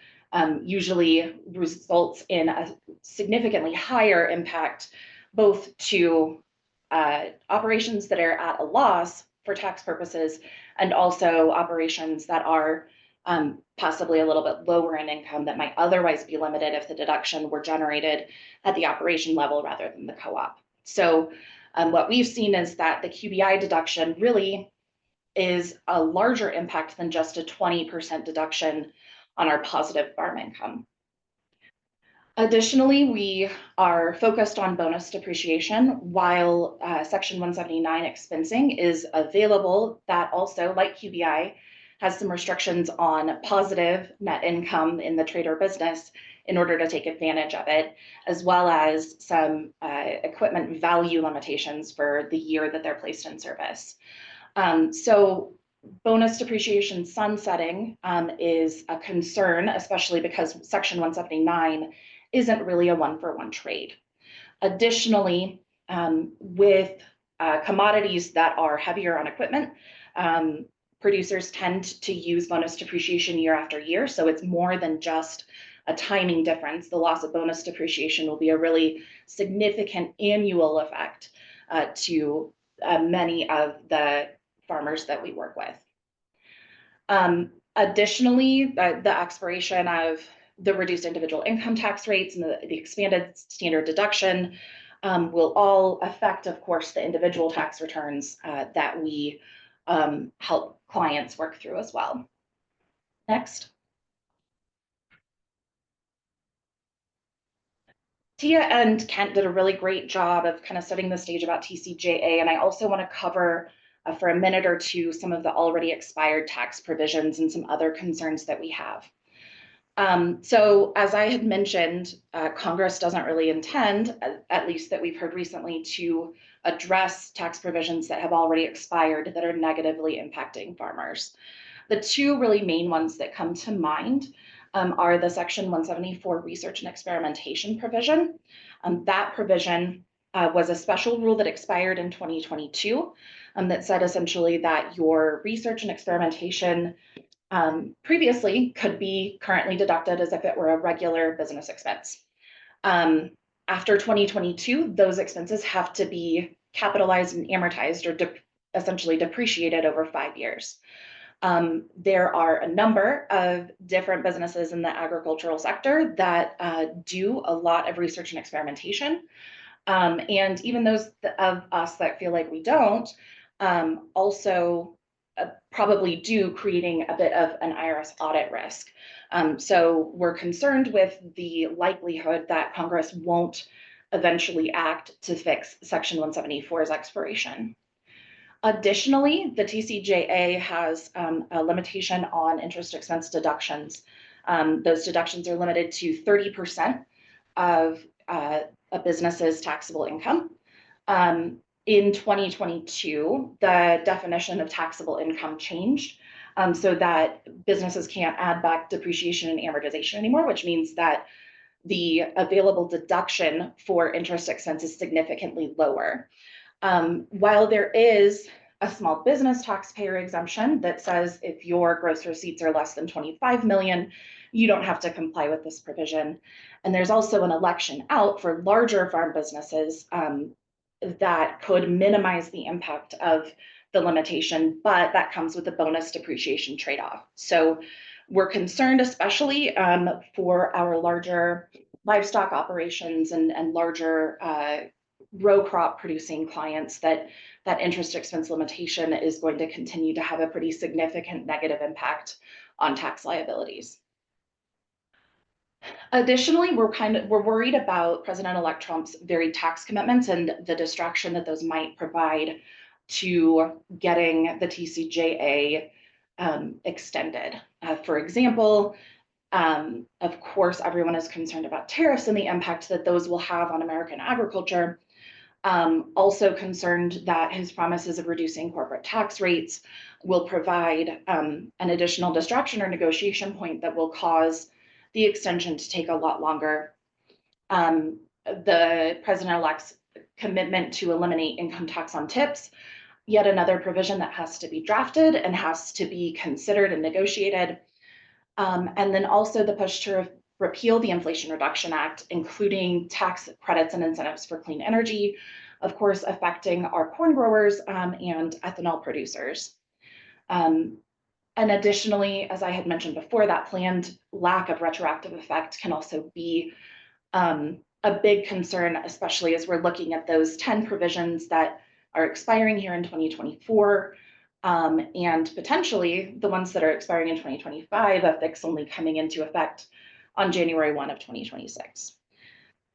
usually results in a significantly higher impact, both to operations that are at a loss for tax purposes, and also operations that are possibly a little bit lower in income that might otherwise be limited if the deduction were generated at the operation level rather than the co-op. So what we've seen is that the QBI deduction really is a larger impact than just a 20% deduction on our positive farm income. Additionally, we are focused on bonus depreciation. While Section 179 expensing is available, that also, like QBI, has some restrictions on positive net income in the trade or business in order to take advantage of it, as well as some equipment value limitations for the year that they're placed in service. So bonus depreciation sunsetting is a concern, especially because Section 179 isn't really a one-for-one trade. Additionally, with commodities that are heavier on equipment, producers tend to use bonus depreciation year after year. So it's more than just a timing difference. The loss of bonus depreciation will be a really significant annual effect to many of the farmers that we work with. Additionally, the expiration of the reduced individual income tax rates and the expanded standard deduction will all affect, of course, the individual tax returns that we help clients work through as well. Next. Tia and Kent did a really great job of kind of setting the stage about TCJA, and I also want to cover for a minute or two some of the already expired tax provisions and some other concerns that we have. So as I had mentioned, Congress doesn't really intend, at least that we've heard recently, to address tax provisions that have already expired that are negatively impacting farmers. The two really main ones that come to mind are the Section 174 research and experimentation provision. That provision was a special rule that expired in 2022 that said essentially that your research and experimentation previously could be currently deducted as if it were a regular business expense. After 2022, those expenses have to be capitalized and amortized or essentially depreciated over 5 years. There are a number of different businesses in the agricultural sector that do a lot of research and experimentation. And even those of us that feel like we don't, also probably do, creating a bit of an IRS audit risk. So we're concerned with the likelihood that Congress won't eventually act to fix Section 174's expiration. Additionally, the TCJA has a limitation on interest expense deductions. Those deductions are limited to 30% of a business's taxable income. In 2022, the definition of taxable income changed so that businesses can't add back depreciation and amortization anymore, which means that the available deduction for interest expense is significantly lower. While there is a small business taxpayer exemption that says if your gross receipts are less than 25 million, you don't have to comply with this provision. And there's also an election out for larger farm businesses that could minimize the impact of the limitation, but that comes with a bonus depreciation trade-off. So we're concerned, especially for our larger livestock operations and larger row crop producing clients, that interest expense limitation is going to continue to have a pretty significant negative impact on tax liabilities. Additionally, we're worried about President-elect Trump's very tax commitments and the distraction that those might provide to getting the TCJA extended. For example, of course, everyone is concerned about tariffs and the impact that those will have on American agriculture. Also concerned that his promises of reducing corporate tax rates will provide an additional distraction or negotiation point that will cause the extension to take a lot longer. The president-elect's commitment to eliminate income tax on tips, yet another provision that has to be drafted and has to be considered and negotiated. And then also the push to repeal the Inflation Reduction Act, including tax credits and incentives for clean energy, of course, affecting our corn growers and ethanol producers. And additionally, as I had mentioned before, that planned lack of retroactive effect can also be a big concern, especially as we're looking at those 10 provisions that are expiring here in 2024, and potentially the ones that are expiring in 2025, a fix only coming into effect on January 1 of 2026.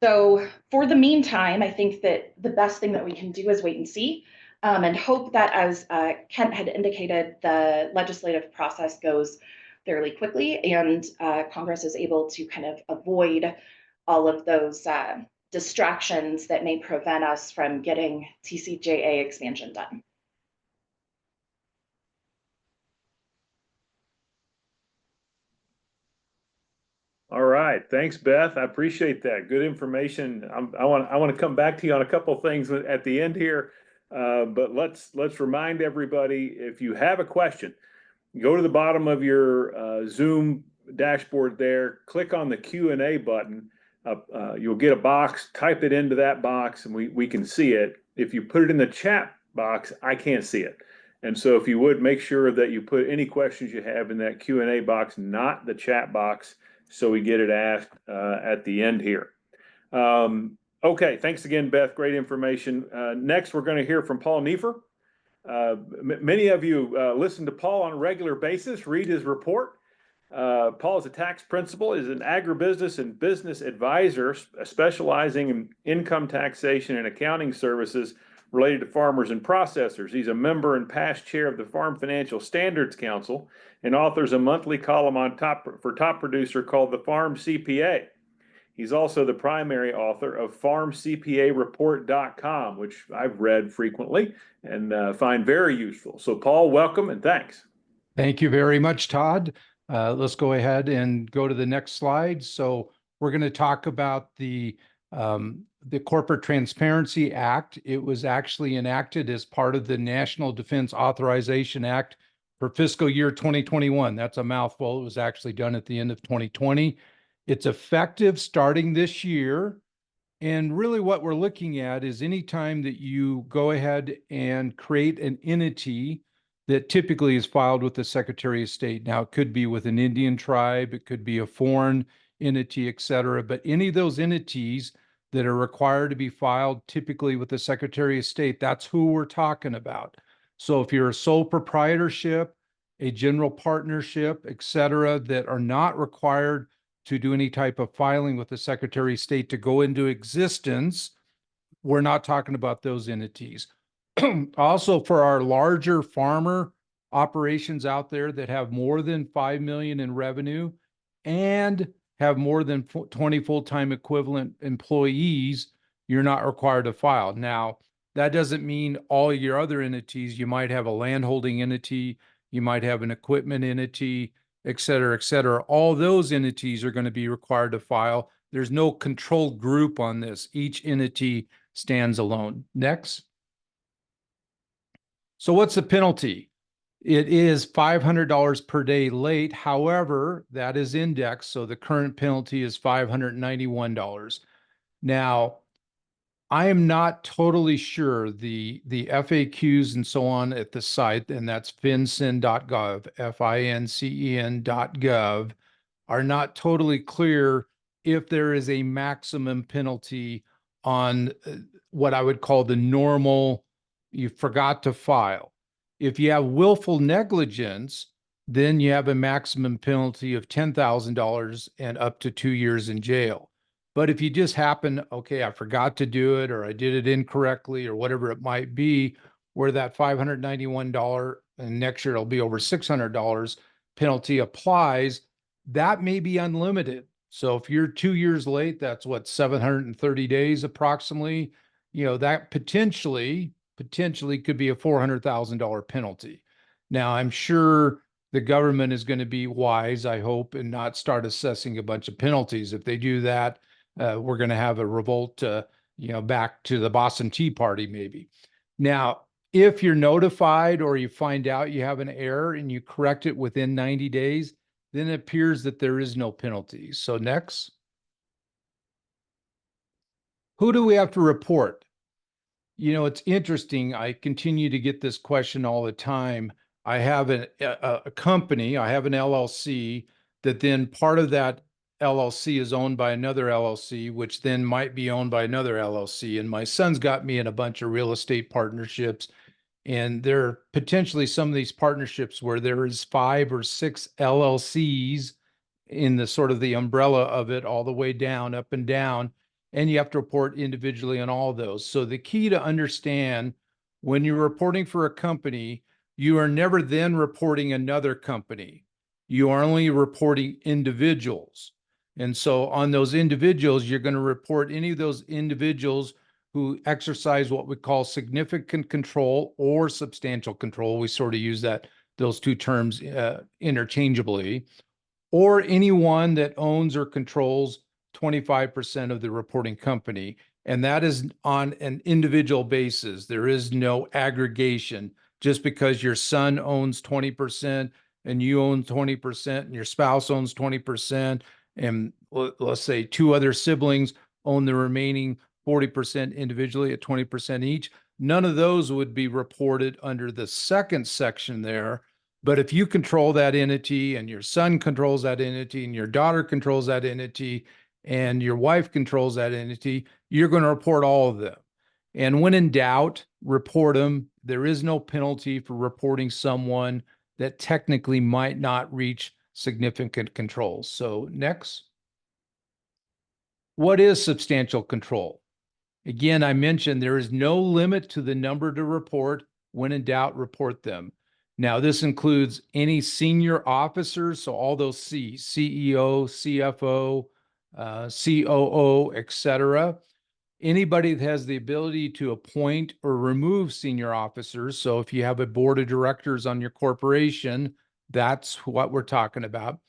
So for the meantime, I think that the best thing that we can do is wait and see. And hope that, as Kent had indicated, the legislative process goes fairly quickly and Congress is able to kind of avoid all of those distractions that may prevent us from getting TCJA expansion done. All right, thanks, Beth. I appreciate that. Good information. I want to come back to you on a couple of things at the end here. But let's remind everybody, if you have a question, go to the bottom of your Zoom dashboard there, click on the Q&A button. You'll get a box, type it into that box, and we can see it. If you put it in the chat box, I can't see it. And so if you would, make sure that you put any questions you have in that Q&A box, not the chat box, so we get it asked at the end here. Okay, thanks again, Beth. Great information. Next, we're going to hear from Paul Neiffer. Many of you listen to Paul on a regular basis, read his report. Paul is a tax principal, is an agribusiness and business advisor specializing in income taxation and accounting services related to farmers and processors. He's a member and past chair of the Farm Financial Standards Council and authors a monthly column on Top Producer called the Farm CPA. He's also the primary author of farmcpareport.com, which I've read frequently and find very useful. So Paul, welcome and thanks. Thank you very much, Todd. Let's go ahead and go to the next slide. So we're going to talk about the Corporate Transparency Act. It was actually enacted as part of the National Defense Authorization Act for fiscal year 2021. That's a mouthful. It was actually done at the end of 2020. It's effective starting this year. And really what we're looking at is anytime that you go ahead and create an entity that typically is filed with the Secretary of State. Now, it could be with an Indian tribe, it could be a foreign entity, et cetera, but any of those entities that are required to be filed typically with the Secretary of State, that's who we're talking about. So if you're a sole proprietorship, a general partnership, et cetera, that are not required to do any type of filing with the Secretary of State to go into existence, we're not talking about those entities. Also, for our larger farmer operations out there that have more than 5 million in revenue and have more than 20 full-time equivalent employees, you're not required to file. Now, that doesn't mean all your other entities. You might have a landholding entity, you might have an equipment entity, et cetera, et cetera. All those entities are going to be required to file. There's no control group on this. Each entity stands alone. Next. So what's the penalty? It is $500 per day late. However, that is indexed. So the current penalty is $591. Now, I am not totally sure the FAQs and so on at the site, and that's fincen.gov, FINCEN.gov, are not totally clear if there is a maximum penalty on what I would call the normal, you forgot to file. If you have willful negligence, then you have a maximum penalty of $10,000 and up to 2 years in jail. But if you just happen, okay, I forgot to do it, or I did it incorrectly, or whatever it might be, where that $591 and next year it'll be over $600 penalty applies, that may be unlimited. So if you're 2 years late, that's what, 730 days approximately, that potentially could be a $400,000 penalty. Now, I'm sure the government is going to be wise, I hope, and not start assessing a bunch of penalties. If they do that, we're going to have a revolt, back to the Boston Tea Party, maybe. Now, if you're notified or you find out you have an error and you correct it within 90 days, then it appears that there is no penalty. So next. Who do we have to report? It's interesting. I continue to get this question all the time. I have a company, I have an LLC, that then part of that LLC is owned by another LLC, which then might be owned by another LLC. And my son's got me in a bunch of real estate partnerships. And there are potentially some of these partnerships where there is 5 or 6 LLCs in the sort of the umbrella of it all the way down, up and down. And you have to report individually on all those. So the key to understand, when you're reporting for a company, you are never then reporting another company. You are only reporting individuals. And so on those individuals, you're going to report any of those individuals who exercise what we call significant control or substantial control. We sort of use those two terms interchangeably, or anyone that owns or controls 25% of the reporting company. And that is on an individual basis. There is no aggregation. Just because your son owns 20% and you own 20% and your spouse owns 20%, and let's say 2 other siblings own the remaining 40% individually at 20% each, none of those would be reported under the second section there. But if you control that entity and your son controls that entity and your daughter controls that entity and your wife controls that entity, you're going to report all of them. And when in doubt, report them. There is no penalty for reporting someone that technically might not reach significant control. So next. What is substantial control? Again, I mentioned there is no limit to the number to report. When in doubt, report them. Now, this includes any senior officers, so all those CEO, CFO, COO, etc. Anybody that has the ability to appoint or remove senior officers. So if you have a board of directors on your corporation, that's what we're talking about.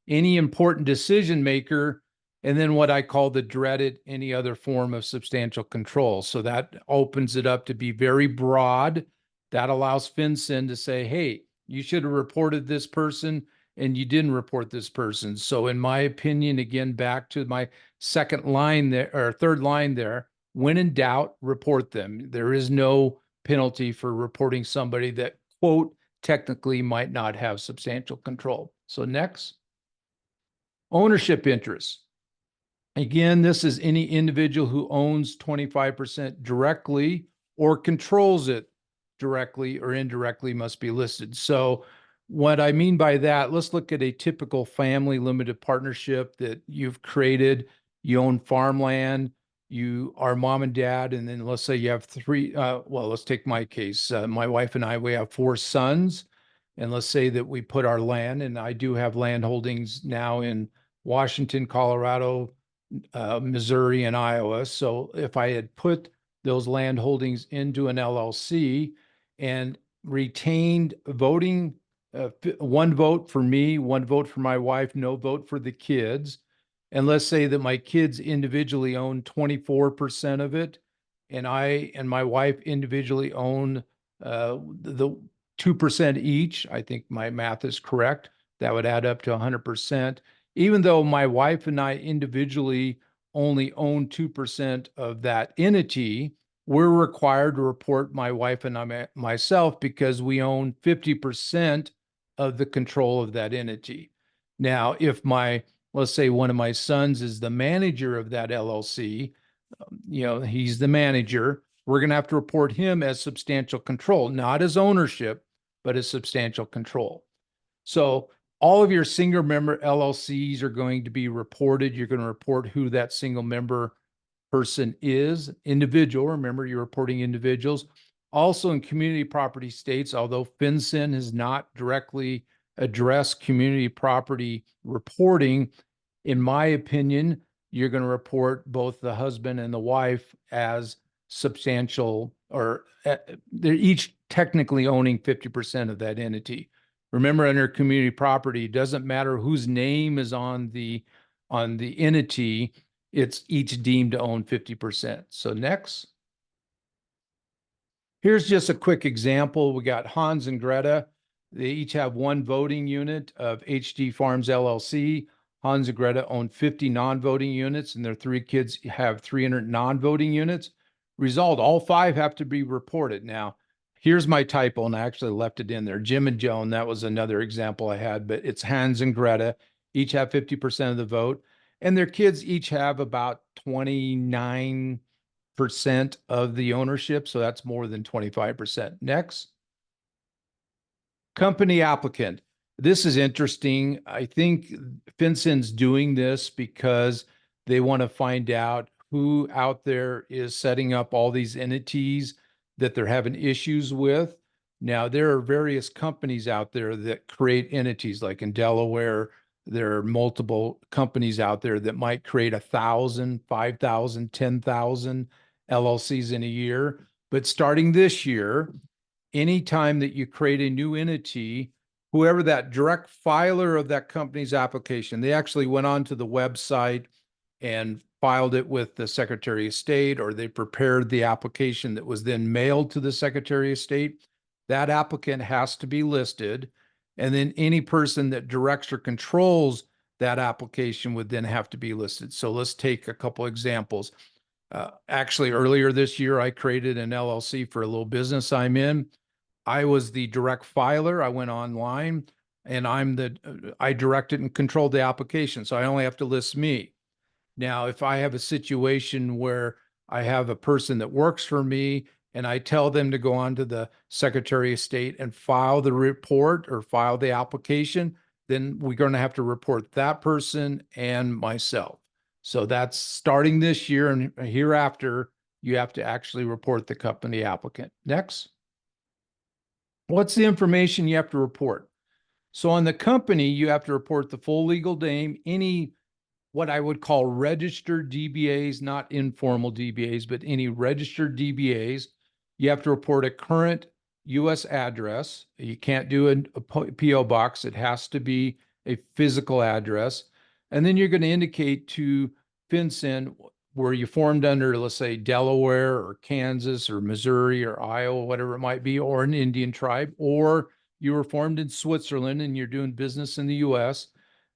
Any important decision maker, and then what I call the dreaded any other form of substantial control. So that opens it up to be very broad. That allows FinCEN to say, hey, you should have reported this person and you didn't report this person. So in my opinion, again, back to my second line there, or third line there, when in doubt, report them. There is no penalty for reporting somebody that, quote, technically might not have substantial control. So next. Ownership interests. Again, this is any individual who owns 25% directly or controls it directly or indirectly must be listed. So what I mean by that, let's look at a typical family limited partnership that you've created. You own farmland, you are mom and dad, and then let's say you have three, let's take my case. My wife and I, we have 4 sons. And let's say that we put our land, and I do have land holdings now in Washington, Colorado, Missouri, and Iowa. So if I had put those land holdings into an LLC and retained voting, 1 vote for me, 1 vote for my wife, no vote for the kids. And let's say that my kids individually own 24% of it, and I and my wife individually own the 2% each. I think my math is correct. That would add up to 100%. Even though my wife and I individually only own 2% of that entity, we're required to report my wife and myself because we own 50% of the control of that entity. Now, if let's say one of my sons is the manager of that LLC, he's the manager, we're going to have to report him as substantial control, not as ownership, but as substantial control. So all of your single member LLCs are going to be reported. You're going to report who that single member person is, individual. Remember, you're reporting individuals. Also in community property states, although FinCEN has not directly addressed community property reporting, in my opinion, you're going to report both the husband and the wife as substantial, or they're each technically owning 50% of that entity. Remember, under community property, it doesn't matter whose name is on the entity, it's each deemed to own 50%. So next. Here's just a quick example. We got Hans and Greta. They each have 1 voting unit of HD Farms LLC. Hans and Greta own 50 non-voting units, and their 3 kids have 300 non-voting units. Result, all 5 have to be reported. Now, here's my typo, and I actually left it in there. Jim and Joan, that was another example I had, but it's Hans and Greta. Each have 50% of the vote, and their kids each have about 29% of the ownership, so that's more than 25%. Next. Company applicant. This is interesting. I think FinCEN's doing this because they want to find out who out there is setting up all these entities that they're having issues with. Now, there are various companies out there that create entities, like in Delaware, there are multiple companies out there that might create 1,000, 5,000, 10,000 LLCs in a year. But starting this year, anytime that you create a new entity, whoever that direct filer of that company's application, they actually went onto the website and filed it with the Secretary of State, or they prepared the application that was then mailed to the Secretary of State. That applicant has to be listed. And then any person that directs or controls that application would then have to be listed. So let's take a couple examples. Actually, earlier this year, I created an LLC for a little business I'm in. I was the direct filer. I went online, and I directed and controlled the application. So I only have to list me. Now, if I have a situation where I have a person that works for me and I tell them to go on to the Secretary of State and file the report or file the application, then we're going to have to report that person and myself. So that's starting this year, and hereafter, you have to actually report the company applicant. Next. What's the information you have to report? So on the company, you have to report the full legal name, any what I would call registered DBAs, not informal DBAs, but any registered DBAs. You have to report a current U.S. address. You can't do a PO box. It has to be a physical address. And then you're going to indicate to FinCEN where you formed under, let's say, Delaware or Kansas or Missouri or Iowa, whatever it might be, or an Indian tribe, or you were formed in Switzerland and you're doing business in the U.S.,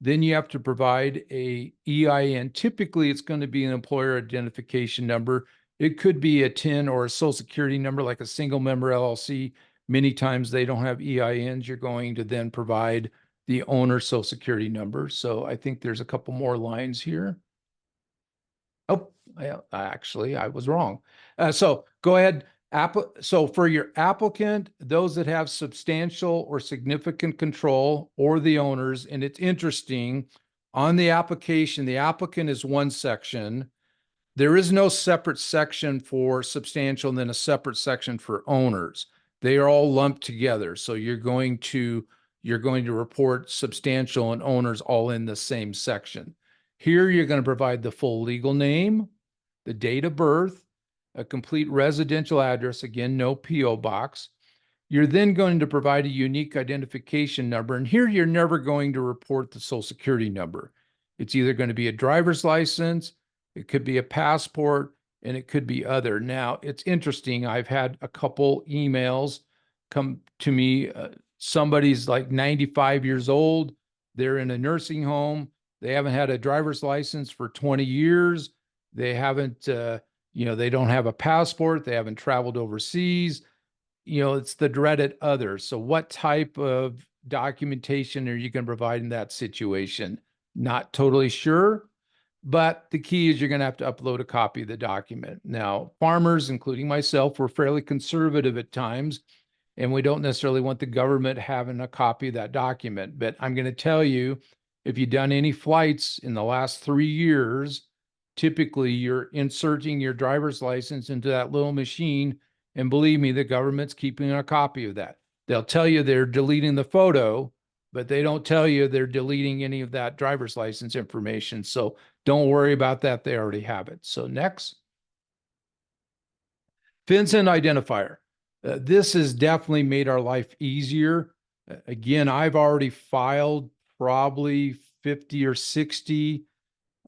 then you have to provide a EIN. Typically, it's going to be an employer identification number. It could be a TIN or a social security number, like a single member LLC. Many times they don't have EINs. You're going to then provide the owner's social security number. So I think there's a couple more lines here. Oh, actually, I was wrong. So go ahead. So for your applicant, those that have substantial or significant control or the owners, and it's interesting, on the application, the applicant is one section. There is no separate section for substantial and then a separate section for owners. They are all lumped together. So you're going to report substantial and owners all in the same section. Here, you're going to provide the full legal name, the date of birth, a complete residential address, again, no PO box. You're then going to provide a unique identification number. And here you're never going to report the social security number. It's either going to be a driver's license, it could be a passport, and it could be other. Now, it's interesting. I've had a couple emails come to me. Somebody's like 95 years old. They're in a nursing home. They haven't had a driver's license for 20 years. They haven't, they don't have a passport. They haven't traveled overseas. It's the dreaded other. So what type of documentation are you going to provide in that situation? Not totally sure, but the key is you're going to have to upload a copy of the document. Now, farmers, including myself, were fairly conservative at times, and we don't necessarily want the government having a copy of that document. But I'm going to tell you, if you've done any flights in the last 3 years, typically you're inserting your driver's license into that little machine. And believe me, the government's keeping a copy of that. They'll tell you they're deleting the photo, but they don't tell you they're deleting any of that driver's license information. So don't worry about that. They already have it. So next. FinCEN identifier. This has definitely made our life easier. Again, I've already filed probably 50 or 60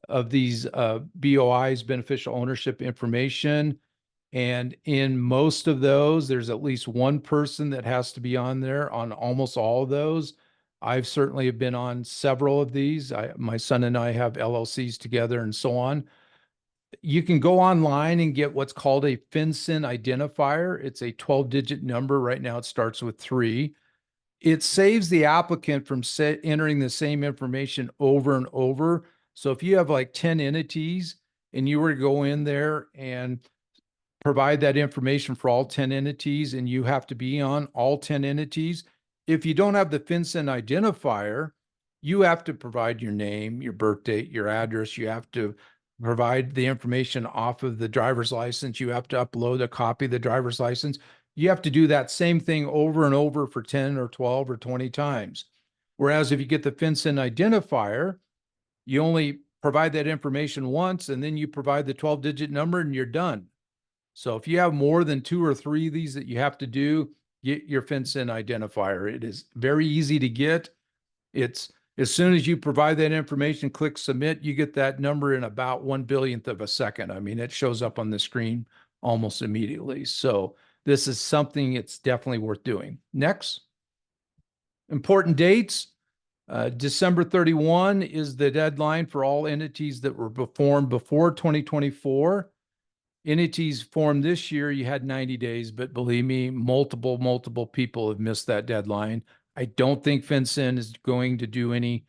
of these BOIs, beneficial ownership information. And in most of those, there's at least one person that has to be on there on almost all of those. I've certainly been on several of these. My son and I have LLCs together and so on. You can go online and get what's called a FinCEN identifier. It's a 12-digit number. Right now, it starts with 3. It saves the applicant from entering the same information over and over. So if you have like 10 entities and you were to go in there and provide that information for all 10 entities and you have to be on all 10 entities, if you don't have the FinCEN identifier, you have to provide your name, your birth date, your address. You have to provide the information off of the driver's license. You have to upload a copy of the driver's license. You have to do that same thing over and over for 10 or 12 or 20 times. Whereas if you get the FinCEN identifier, you only provide that information once and then you provide the 12-digit number and you're done. So if you have more than 2 or 3 of these that you have to do, get your FinCEN identifier. It is very easy to get. It's as soon as you provide that information, click submit, you get that number in about 1/1000th of a second. I mean, it shows up on the screen almost immediately. So this is something it's definitely worth doing. Next. Important dates. December 31 is the deadline for all entities that were formed before 2024. Entities formed this year, you had 90 days, but believe me, multiple people have missed that deadline. I don't think FinCEN is going to do any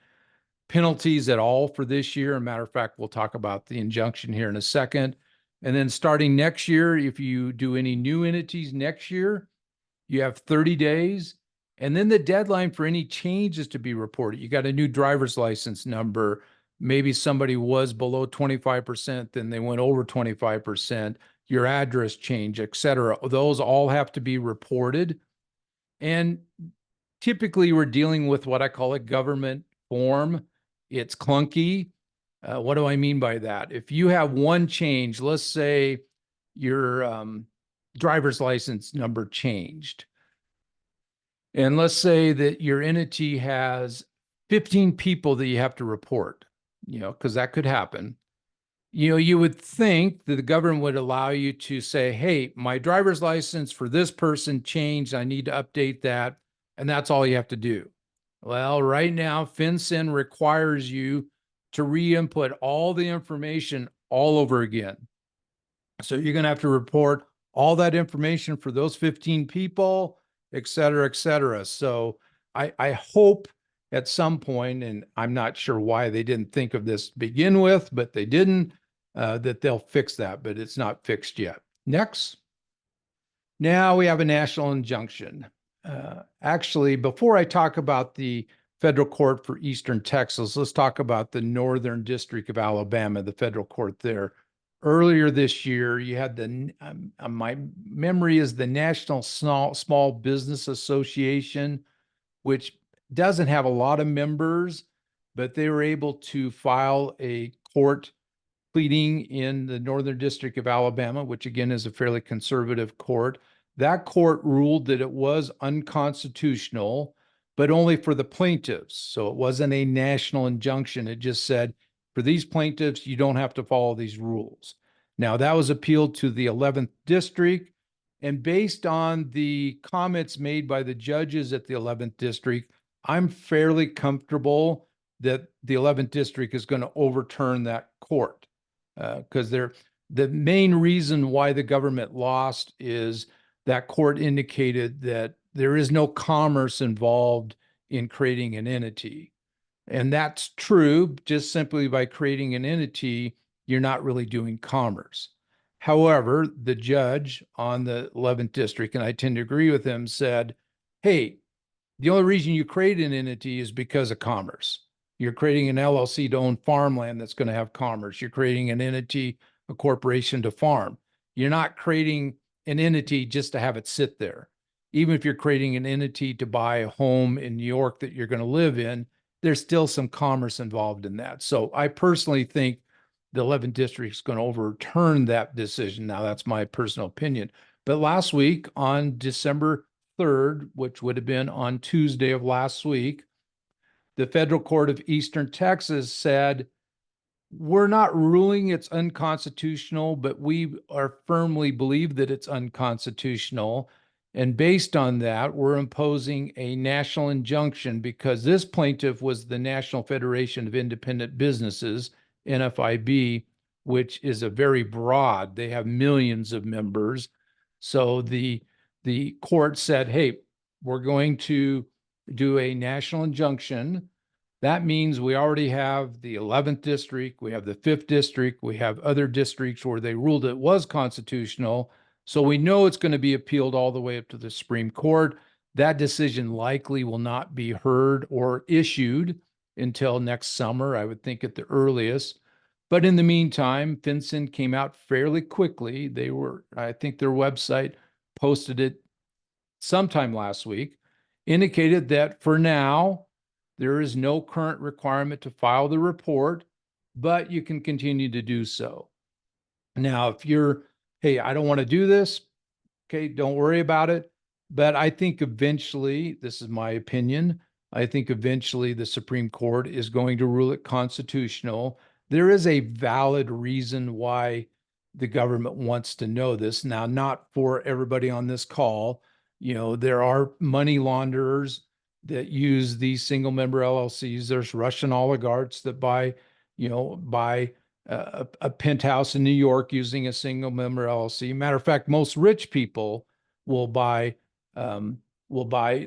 penalties at all for this year. As a matter of fact, we'll talk about the injunction here in a second. And then starting next year, if you do any new entities next year, you have 30 days. And then the deadline for any changes to be reported. You got a new driver's license number. Maybe somebody was below 25%, then they went over 25%. your address change, et cetera. Those all have to be reported. And typically we're dealing with what I call a government form. It's clunky. What do I mean by that? If you have one change, let's say your driver's license number changed. And let's say that your entity has 15 people that you have to report, because that could happen. You would think that the government would allow you to say, hey, my driver's license for this person changed. I need to update that. And that's all you have to do. Well, right now, FinCEN requires you to re-input all the information all over again. So you're going to have to report all that information for those 15 people, et cetera, et cetera. So I hope at some point, and I'm not sure why they didn't think of this to begin with, but they didn't, that they'll fix that, but it's not fixed yet. Next. Now we have a national injunction. Actually, before I talk about the federal court for Eastern Texas, let's talk about the Northern District of Alabama, the federal court there. Earlier this year, you had my memory is the National Small Business Association, which doesn't have a lot of members, but they were able to file a court pleading in the Northern District of Alabama, which again is a fairly conservative court. That court ruled that it was unconstitutional, but only for the plaintiffs. So it wasn't a national injunction. It just said, for these plaintiffs, you don't have to follow these rules. Now, that was appealed to the 11th District, and based on the comments made by the judges at the 11th District, I'm fairly comfortable that the 11th District is going to overturn that court. Because the main reason why the government lost is that court indicated that there is no commerce involved in creating an entity. And that's true. Just simply by creating an entity, you're not really doing commerce. However, the judge on the 11th District, and I tend to agree with him, said, hey, the only reason you create an entity is because of commerce. You're creating an LLC to own farmland that's going to have commerce. You're creating an entity, a corporation to farm. You're not creating an entity just to have it sit there. Even if you're creating an entity to buy a home in New York that you're going to live in, there's still some commerce involved in that. So I personally think the 11th District is going to overturn that decision. Now, that's my personal opinion. But last week on December 3rd, which would have been on Tuesday of last week, the Federal Court of Eastern Texas said, we're not ruling it's unconstitutional, but we are firmly believe that it's unconstitutional. And based on that, we're imposing a national injunction because this plaintiff was the National Federation of Independent Businesses, NFIB, which is a very broad, they have millions of members. So the court said, hey, we're going to do a national injunction. That means we already have the 11th District, we have the 5th District, we have other districts where they ruled it was constitutional. So we know it's going to be appealed all the way up to the Supreme Court. That decision likely will not be heard or issued until next summer, I would think at the earliest. But in the meantime, FinCEN came out fairly quickly. I think their website posted it sometime last week, indicated that for now, there is no current requirement to file the report, but you can continue to do so. Now, if you're, hey, I don't want to do this, okay, don't worry about it. But I think eventually, this is my opinion, I think eventually the Supreme Court is going to rule it constitutional. There is a valid reason why the government wants to know this. Now, not for everybody on this call. There are money launderers that use these single member LLCs. There's Russian oligarchs that buy a penthouse in New York using a single member LLC. Matter of fact, most rich people will buy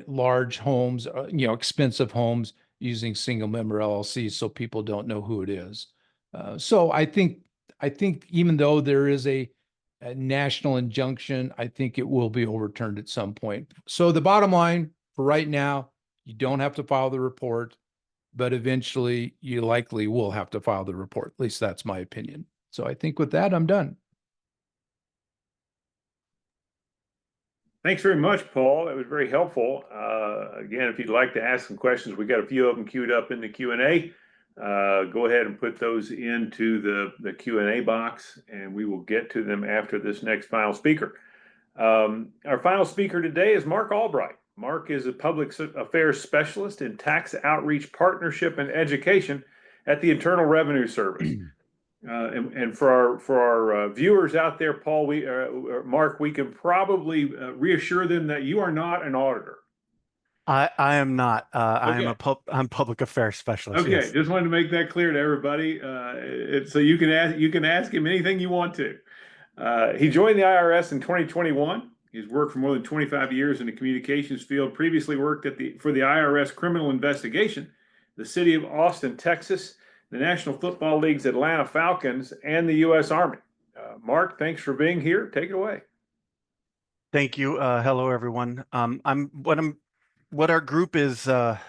large homes, expensive homes using single member LLCs, so people don't know who it is. So I think even though there is a national injunction, I think it will be overturned at some point. So the bottom line for right now, you don't have to file the report, but eventually you likely will have to file the report. At least that's my opinion. So I think with that, I'm done. Thanks very much, Paul. That was very helpful. Again, if you'd like to ask some questions, we got a few of them queued up in the Q&A. Go ahead and put those into the Q&A box, and we will get to them after this next final speaker. Our final speaker today is Mark Albright. Mark is a public affairs specialist in tax outreach, partnership, and education at the Internal Revenue Service. And for our viewers out there, Paul, Mark, we can probably reassure them that you are not an auditor. I am not. Okay. I'm public affairs specialist. Okay, yes. just wanted to make that clear to everybody. So you can ask him anything you want to. He joined the IRS in 2021. He's worked for more than 25 years in the communications field. Previously worked for the IRS Criminal Investigation, the City of Austin, Texas, the National Football League's Atlanta Falcons, and the U.S. Army. Mark, thanks for being here. Take it away. Thank you. Hello, everyone. What our group is, I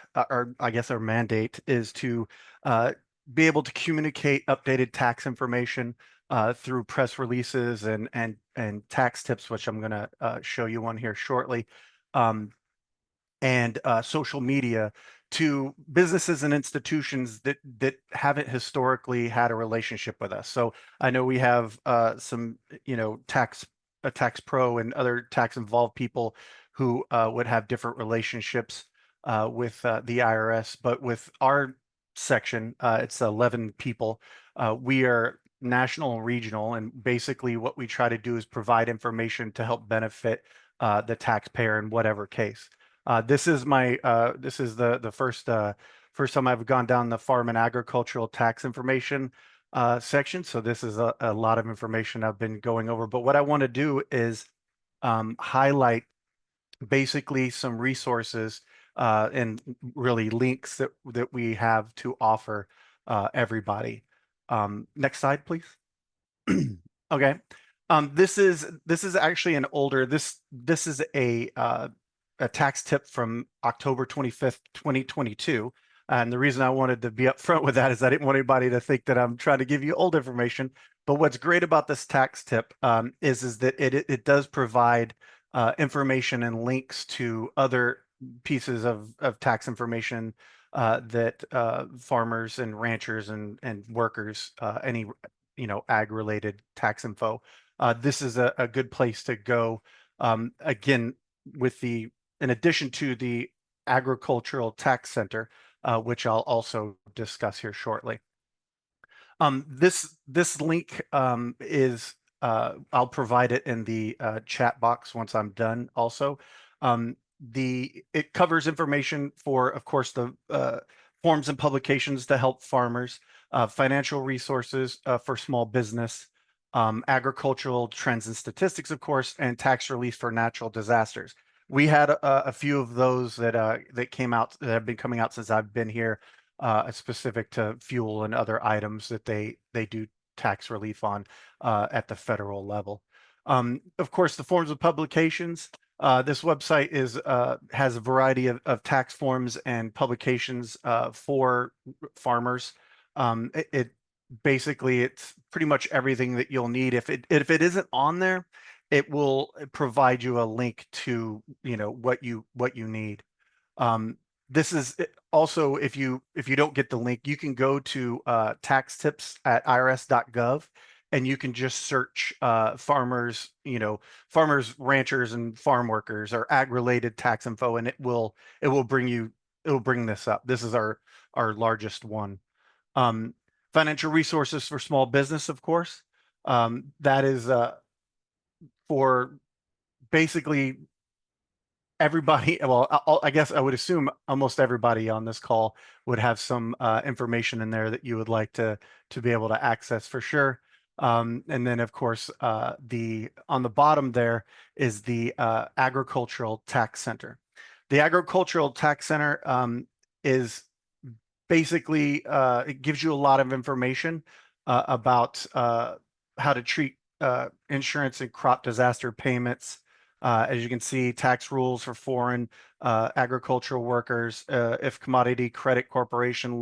guess our mandate is to be able to communicate updated tax information through press releases and tax tips, which I'm going to show you one here shortly, and social media to businesses and institutions that haven't historically had a relationship with us. So I know we have some, tax pro and other tax involved people who would have different relationships with the IRS, but with our section, it's 11 people. We are national and regional, and basically what we try to do is provide information to help benefit the taxpayer in whatever case. This is the first time I've gone down the farm and agricultural tax information section. So this is a lot of information I've been going over. But what I want to do is highlight basically some resources and really links that we have to offer everybody. Next slide, please. Okay. This is actually an older. This is a tax tip from October 25th, 2022. And the reason I wanted to be upfront with that is I didn't want anybody to think that I'm trying to give you old information. But what's great about this tax tip is that it does provide information and links to other pieces of tax information that farmers and ranchers and workers, any ag-related tax info. This is a good place to go. Again, in addition to the Agricultural Tax Center, which I'll also discuss here shortly. This link is, I'll provide it in the chat box once I'm done also. It covers information for, of course, the forms and publications to help farmers, financial resources for small business, agricultural trends and statistics, of course, and tax relief for natural disasters. We had a few of those that came out, that have been coming out since I've been here, specific to fuel and other items that they do tax relief on at the federal level. Of course, the forms of publications. This website has a variety of tax forms and publications for farmers. Basically, it's pretty much everything that you'll need. If it isn't on there, it will provide you a link to what you need. This is also, if you don't get the link, you can go to tax tips at irs.gov, and you can just search farmers, ranchers, and farm workers, or ag-related tax info, and it will bring this up. This is our largest one. Financial resources for small business, of course. That is for basically everybody. Well, I guess I would assume almost everybody on this call would have some information in there that you would like to be able to access for sure. And then, of course, on the bottom there is the Agricultural Tax Center. The Agricultural Tax Center is basically, it gives you a lot of information about how to treat insurance and crop disaster payments. As you can see, tax rules for foreign agricultural workers, if commodity credit corporation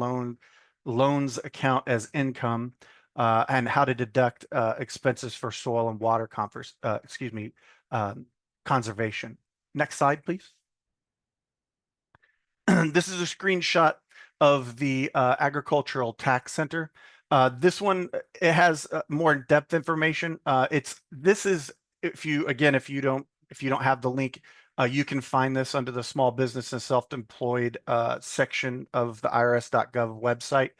loans account as income, and how to deduct expenses for soil and water conservation. Next slide, please. This is a screenshot of the Agricultural Tax Center. This one, it has more in-depth information. This is, if you don't have the link, you can find this under the small business and self-employed section of the irs.gov website.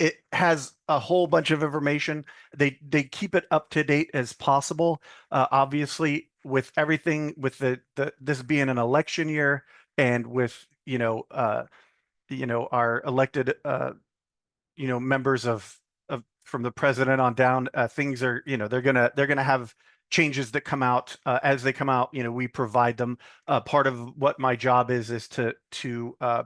It has a whole bunch of information. They keep it up to date as possible. Obviously, with everything, with this being an election year, and with our elected members of from the president on down, things are they're gonna have changes that come out. As they come out, we provide them. Part of what my job is to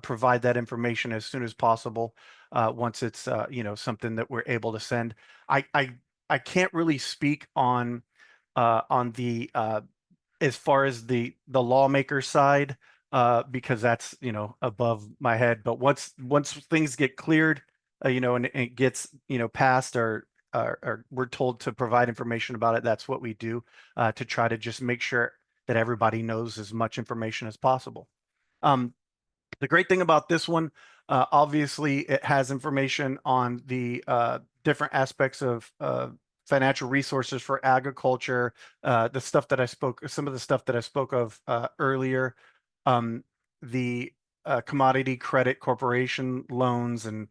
provide that information as soon as possible. Once it's something that we're able to send. I can't really speak on the as far as the lawmaker side, because that's above my head. But once things get cleared, and it gets passed, or we're told to provide information about it, that's what we do, to try to just make sure that everybody knows as much information as possible. The great thing about this one, obviously, it has information on the different aspects of financial resources for agriculture, some of the stuff that I spoke of earlier, the commodity credit corporation loans and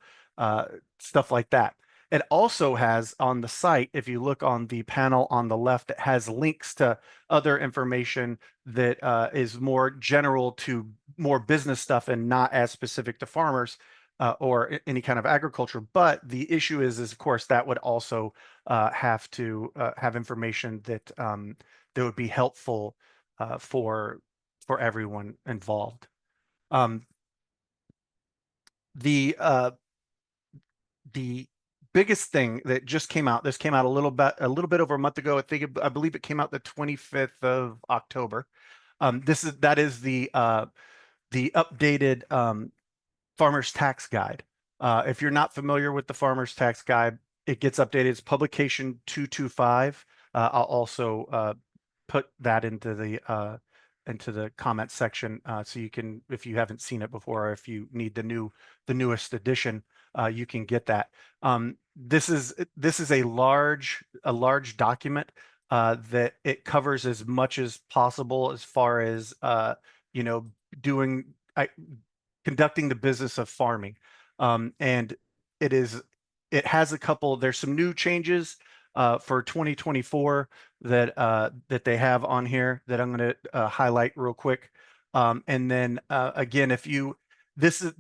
stuff like that. It also has on the site, if you look on the panel on the left, it has links to other information that is more general to more business stuff and not as specific to farmers or any kind of agriculture. But the issue is of course, that would also have to have information that that would be helpful for everyone involved. The biggest thing that just came out, this came out a little bit over a month ago. I believe it came out the 25th of October. That is the updated Farmer's Tax Guide. If you're not familiar with the Farmer's Tax Guide, it gets updated. It's publication 225. I'll also put that into the comment section, so you can, if you haven't seen it before, or if you need the newest edition, you can get that. This is a large document that it covers as much as possible as far as conducting the business of farming, and it has there's some new changes for 2024 that they have on here that I'm going to highlight real quick, and then again, this is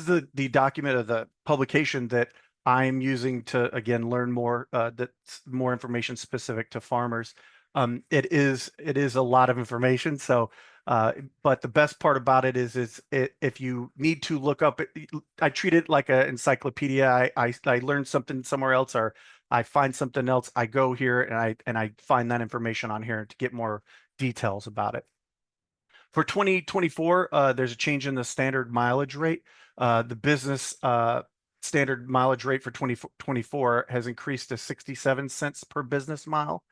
the document of the publication that I'm using to again learn more, that's more information specific to farmers. It is a lot of information, so but the best part about it is if you need to look up, I treat it like an encyclopedia. I learn something somewhere else, or I find something else, I go here and I find that information on here to get more details about it. For 2024, there's a change in the standard mileage rate. The business standard mileage rate for 2024 has increased to 67 cents per business mile.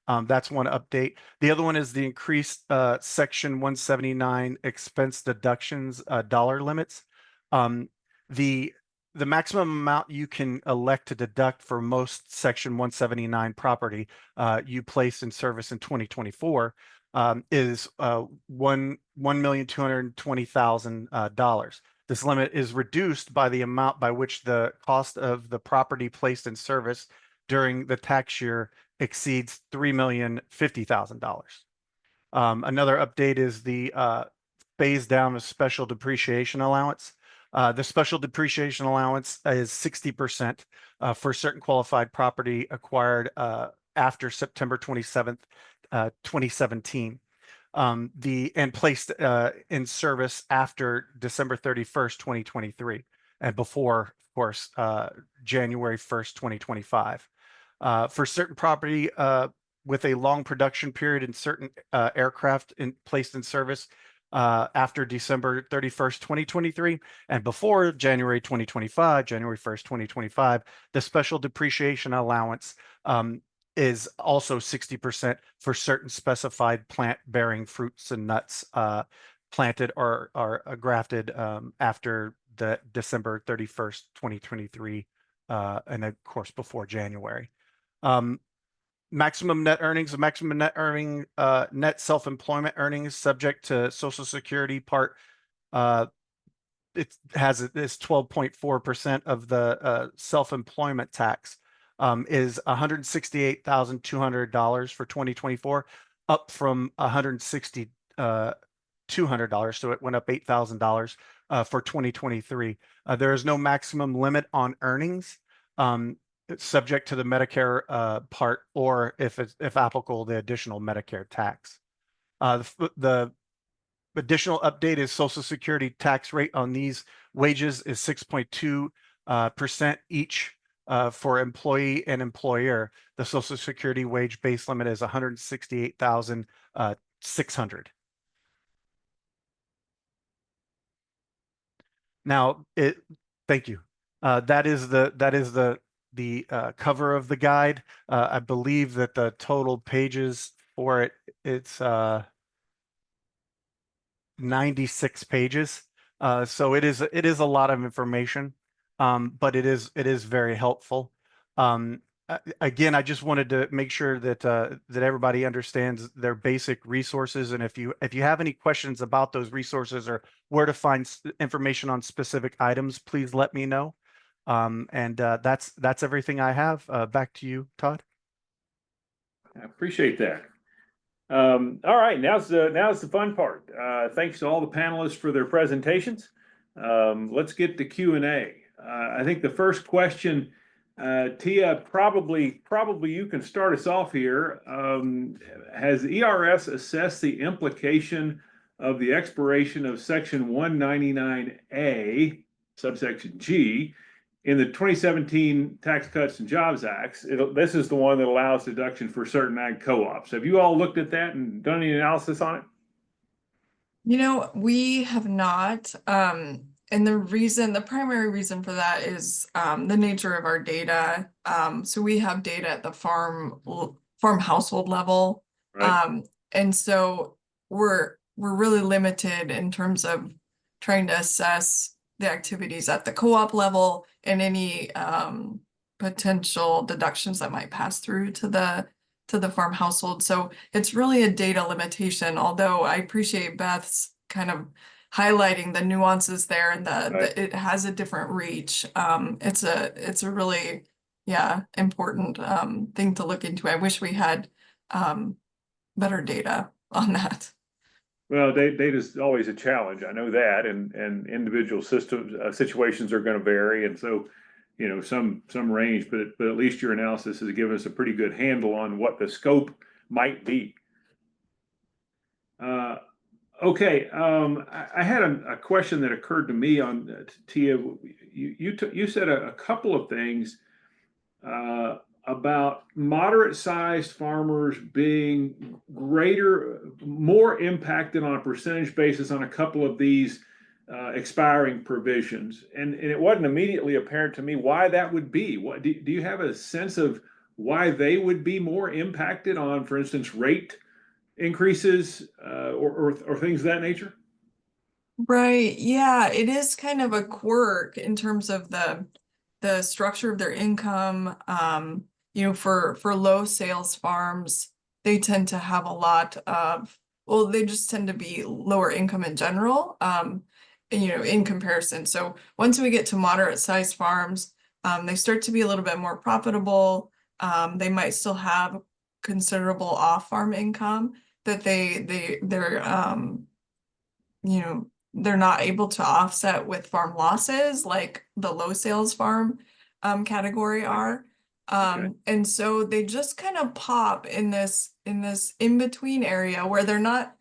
That's one update. The other one is the increased Section 179 expense deductions dollar limits. The maximum amount you can elect to deduct for most Section 179 property you place in service in 2024 is $1,220,000. This limit is reduced by the amount by which the cost of the property placed in service during the tax year exceeds $3,050,000. Another update is the phase down of special depreciation allowance. The special depreciation allowance is 60% for certain qualified property acquired after September 27th, 2017. And placed in service after December 31st, 2023, and before, of course, January 1st, 2025. For certain property with a long production period and certain aircraft placed in service after December 31st, 2023, and before January 2025, January 1st, 2025, the special depreciation allowance is also 60% for certain specified plant-bearing fruits and nuts planted or grafted after the December 31st, 2023, and of course before January. Maximum net earnings, net self-employment earnings subject to Social Security part. It has this 12.4% of the self-employment tax is $168,200 for 2024, up from $160,200. So it went up $8,000 for 2023. There is no maximum limit on earnings. It's subject to the Medicare part, or if applicable, the additional Medicare tax. The additional update is Social Security tax rate on these wages is 6.2% each for employee and employer. The Social Security wage base limit is $168,600. Now, thank you. That is the cover of the guide. I believe that the total pages for it's 96 pages. So it is a lot of information, but it is very helpful. Again, I just wanted to make sure that that everybody understands their basic resources, and if you have any questions about those resources or where to find information on specific items, please let me know. That's everything I have. Back to you, Todd. I appreciate that. All right, now's the fun part. Thanks to all the panelists for their presentations. Let's get to Q&A. I think the first question, Tia, probably you can start us off here. Has ERS assessed the implication of the expiration of Section 199A, subsection G, in the 2017 Tax Cuts and Jobs Act? This is the one that allows deduction for certain ag co-ops. Have you all looked at that and done any analysis on it? You know, we have not. And the primary reason for that is the nature of our data. So we have data at the farm household level. Right. And so we're really limited in terms of trying to assess the activities at the co-op level and any potential deductions that might pass through to the farm household. So it's really a data limitation, although I appreciate Beth's kind of highlighting the nuances there and Right. it has a different reach. It's a really, important thing to look into. I wish we had better data on that. Well, data is always a challenge. I know that, and individual situations are going to vary, and so some range, but at least your analysis has given us a pretty good handle on what the scope might be. Okay, I had a question that occurred to me on Tia. You said a couple of things about moderate-sized farmers being more impacted on a percentage basis on a couple of these expiring provisions, and it wasn't immediately apparent to me why that would be. What do you have a sense of why they would be more impacted on, for instance, rate increases or things of that nature? Right. Yeah, it is kind of a quirk in terms of the structure of their income. For low sales farms, they tend to have a lot of, they just tend to be lower income in general, in comparison. So once we get to moderate sized farms, they start to be a little bit more profitable. They might still have considerable off-farm income that they're not able to offset with farm losses like the low sales farm category are. Okay. And so they just kind of pop in this in-between area where they're not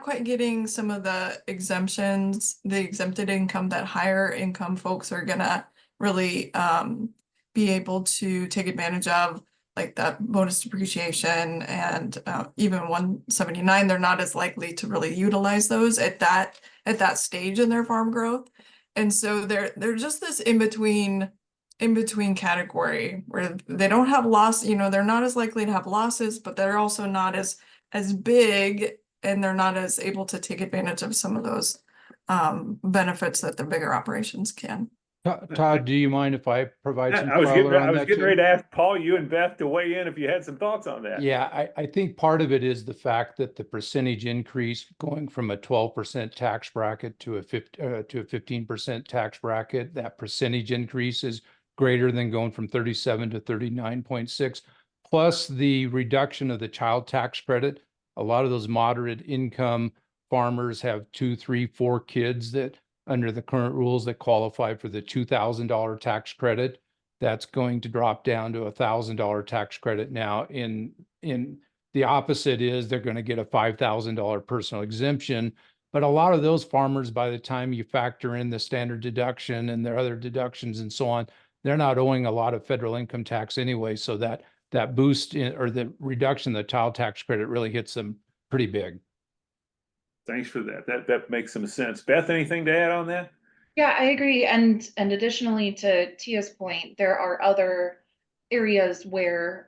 quite getting some of the exemptions, the exempted income that higher income folks are gonna really be able to take advantage of, like that bonus depreciation and even 179. They're not as likely to really utilize those at that stage in their farm growth. And so they're just this in between in between category where they don't have loss, they're not as likely to have losses, but they're also not as big, and they're not as able to take advantage of some of those benefits that the bigger operations can. Todd, do you mind if I provide some I was color on getting that too? ready to ask Paul, you and Beth to weigh in if you had some thoughts on that. Yeah, I think part of it is the fact that the percentage increase going from a 12% tax bracket to a 15% tax bracket, that percentage increase is greater than going from 37 to 39.6, plus the reduction of the child tax credit. A lot of those moderate income farmers have 2, 3, 4 kids that under the current rules that qualify for the $2,000 tax credit. That's going to drop down to a $1,000 tax credit now. In the opposite is they're going to get a $5,000 personal exemption. But a lot of those farmers, by the time you factor in the standard deduction and their other deductions and so on, they're not owing a lot of federal income tax anyway. So that boost or the reduction of the child tax credit really hits them pretty big. Thanks for that. That makes some sense. Beth, anything to add on that? Yeah, I agree. And additionally to Tia's point, there are other areas where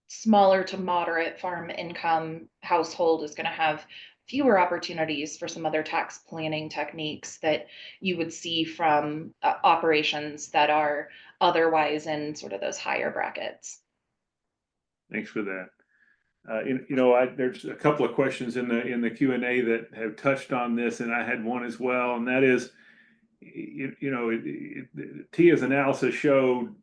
smaller to moderate farm income household is going to have fewer opportunities for some other tax planning techniques that you would see from operations that are otherwise in sort of those higher brackets. Thanks for that. There's a couple of questions in the Q&A that have touched on this, and I had one as well, and that is, Tia's analysis showed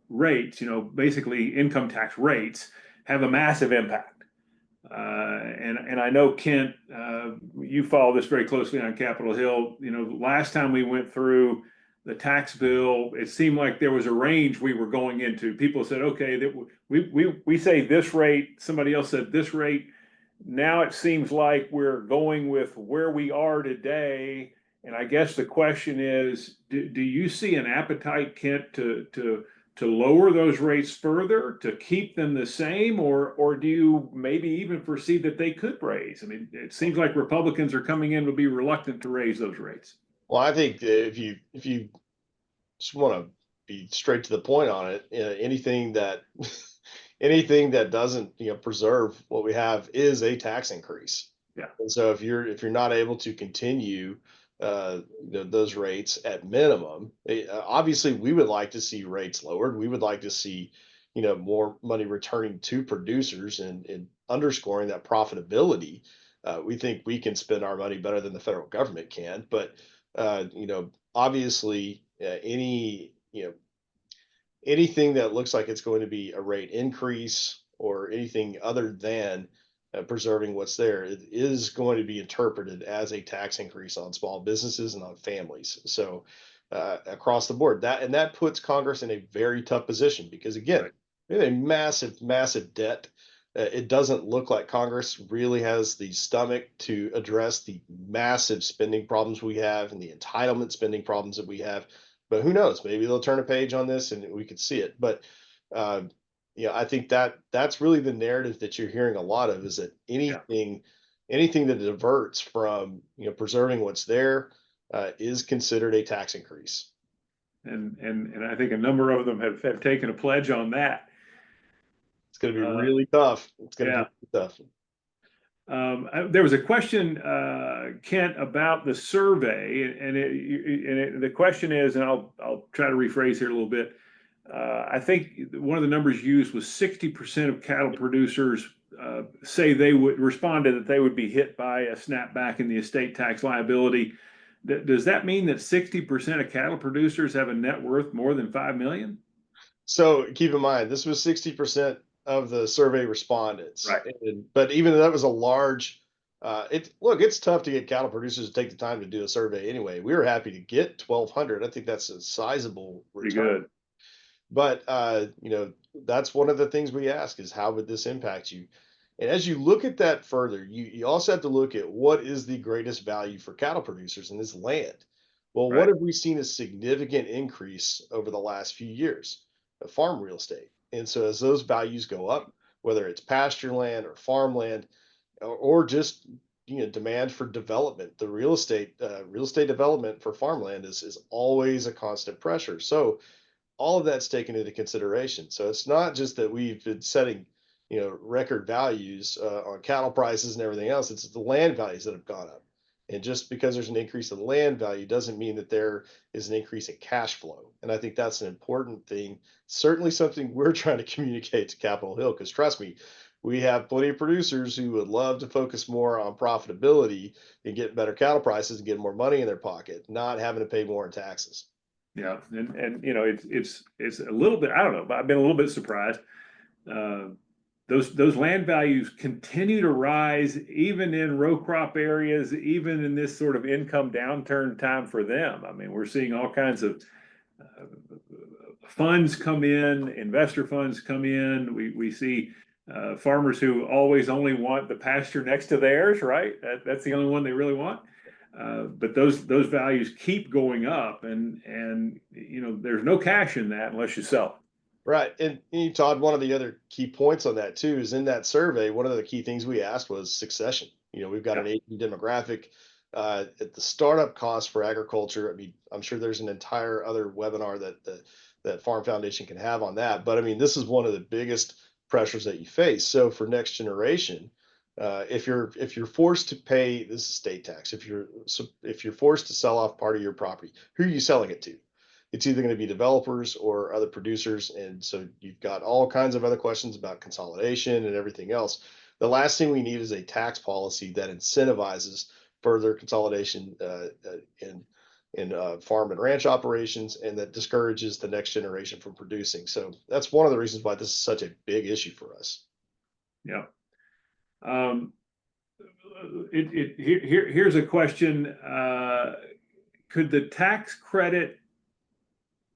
rates, basically income tax rates have a massive impact. And I know, Kent, you follow this very closely on Capitol Hill. Last time we went through the tax bill, it seemed like there was a range we were going into. People said, okay, that we say this rate, somebody else said this rate. Now it seems like we're going with where we are today. And I guess the question is, do you see an appetite, Kent, to lower those rates further, to keep them the same, or do you maybe even foresee that they could raise? I mean, it seems like Republicans are coming in to be reluctant to raise those rates. Well, I think if you just want to be straight to the point on it, anything that doesn't preserve what we have is a tax increase. Yeah. And so if you're not able to continue those rates at minimum, obviously we would like to see rates lowered. We would like to see more money returning to producers and underscoring that profitability. We think we can spend our money better than the federal government can, but obviously anything that looks like it's going to be a rate increase or anything other than preserving what's there, it is going to be interpreted as a tax increase on small businesses and on families. So across the board, that puts Congress in a very tough position because, again, we have a massive, massive debt. It doesn't look like Congress really has the stomach to address the massive spending problems we have and the entitlement spending problems that we have. But who knows? Maybe they'll turn a page on this and we could see it. But I think that's really the narrative that you're hearing a lot of, is that anything that diverts from preserving what's there is considered a tax increase. And I think a number of them have taken a pledge on that. It's going to be really tough. It's going to be tough. There was a question, Kent, about the survey, and the question is, and I'll try to rephrase here a little bit. I think one of the numbers used was 60% of cattle producers say they would responded that they would be hit by a snapback in the estate tax liability. Does that mean that 60% of cattle producers have a net worth more than $5 million? So keep in mind, this was 60% of the survey respondents. Right. But even though that was a large, it's tough to get cattle producers to take the time to do a survey anyway. We were happy to get 1,200. I think that's a sizable return. Pretty good. But that's one of the things we ask is, how would this impact you? And as you look at that further, you also have to look at what is the greatest value for cattle producers in this land. Well, Right. What have we seen a significant increase over the last few years? Farm real estate. And so as those values go up, whether it's pasture land or farmland, or just demand for development, the real estate development for farmland is always a constant pressure. So all of that's taken into consideration. So it's not just that we've been setting, record values on cattle prices and everything else. It's the land values that have gone up. And just because there's an increase in land value doesn't mean that there is an increase in cash flow. And I think that's an important thing. Certainly something we're trying to communicate to Capitol Hill, because trust me, we have plenty of producers who would love to focus more on profitability and get better cattle prices and get more money in their pocket, not having to pay more in taxes. Yeah, and it's a little bit, I don't know, but I've been a little bit surprised. Those land values continue to rise even in row crop areas, even in this sort of income downturn time for them. I mean, we're seeing all kinds of funds come in, investor funds come in. We see farmers who always only want the pasture next to theirs, right? That's the only one they really want. But those values keep going up, and there's no cash in that unless you sell. Right. And Todd, one of the other key points on that too is in that survey, one of the key things we asked was succession. We've got an aging demographic. At the startup cost for agriculture, I mean, I'm sure there's an entire other webinar that Farm Foundation can have on that. But I mean, this is one of the biggest pressures that you face. So for next generation, if you're forced to pay, this is state tax. If you're forced to sell off part of your property, who are you selling it to? It's either going to be developers or other producers. And so you've got all kinds of other questions about consolidation and everything else. The last thing we need is a tax policy that incentivizes further consolidation in farm and ranch operations, and that discourages the next generation from producing. So that's one of the reasons why this is such a big issue for us. Yeah. Here's a question. Could the tax credit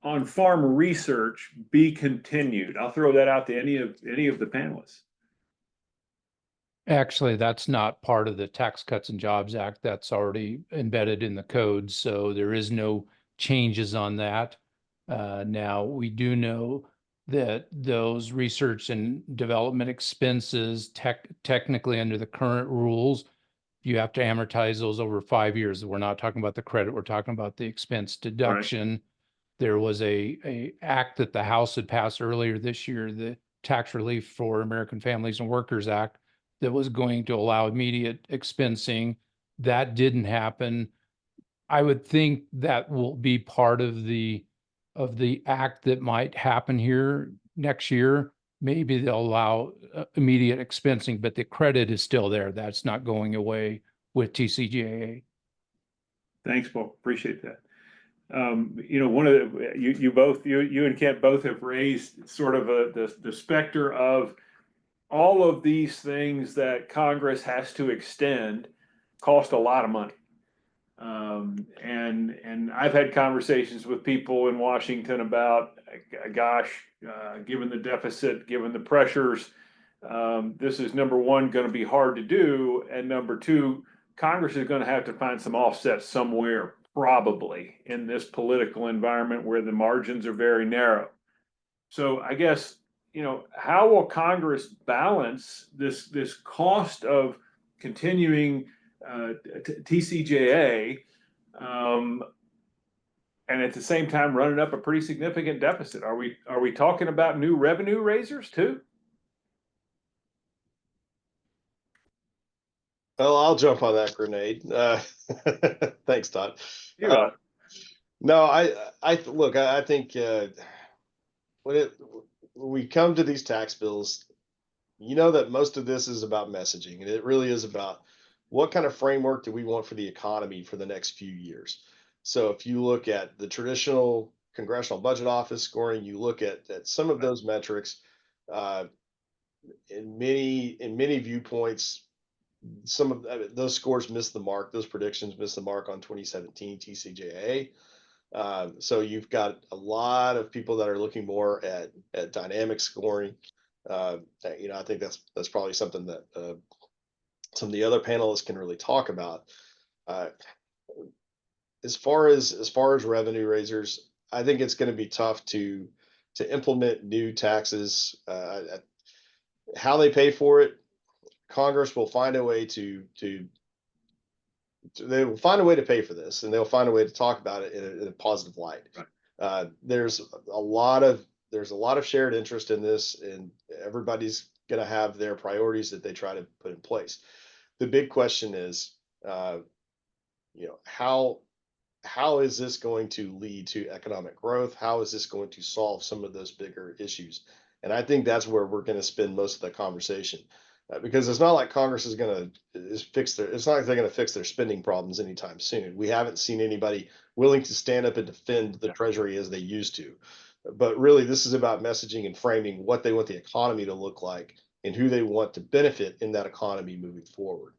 on farm research be continued? I'll throw that out to any of the panelists. Actually, that's not part of the Tax Cuts and Jobs Act. That's already embedded in the code, so there is no changes on that. Now, we do know that those research and development expenses, technically under the current rules, you have to amortize those over 5 years. We're not talking about the credit, we're talking about the expense deduction. Right. There was a act that the House had passed earlier this year, the Tax Relief for American Families and Workers Act, that was going to allow immediate expensing. That didn't happen. I would think that will be part of the act that might happen here next year. Maybe they'll allow immediate expensing, but the credit is still there. That's not going away with TCJA. Thanks, Paul. Appreciate that. One of you and Kent both have raised sort of the specter of all of these things that Congress has to extend cost a lot of money. And I've had conversations with people in Washington about, given the deficit, given the pressures, this is number one, going to be hard to do. And number two, Congress is going to have to find some offsets somewhere, probably in this political environment where the margins are very narrow. So I guess, how will Congress balance this cost of continuing TCJA and at the same time running up a pretty significant deficit? Are we talking about new revenue raisers too? Well, I'll jump on that grenade. Thanks, Todd. No, I think when we come to these tax bills, that most of this is about messaging, and it really is about what kind of framework do we want for the economy for the next few years. So if you look at the traditional Congressional Budget Office scoring, you look at some of those metrics, in many viewpoints, some of those scores missed the mark. Those predictions missed the mark on 2017 TCJA. So you've got a lot of people that are looking more at dynamic scoring. I think that's probably something that some of the other panelists can really talk about. As far as revenue raisers, I think it's going to be tough to implement new taxes. How they pay for it, Congress will find a way they will find a way to pay for this, and they'll find a way to talk about it in a positive light. Right. There's a lot of shared interest in this, and everybody's going to have their priorities that they try to put in place. The big question is, how is this going to lead to economic growth? How is this going to solve some of those bigger issues? And I think that's where we're going to spend most of the conversation, because it's not like Congress is going to fix it's not like they're going to fix their spending problems anytime soon. We haven't seen anybody willing to stand up and defend the Treasury as they used to. But really, this is about messaging and framing what they want the economy to look like and who they want to benefit in that economy moving forward.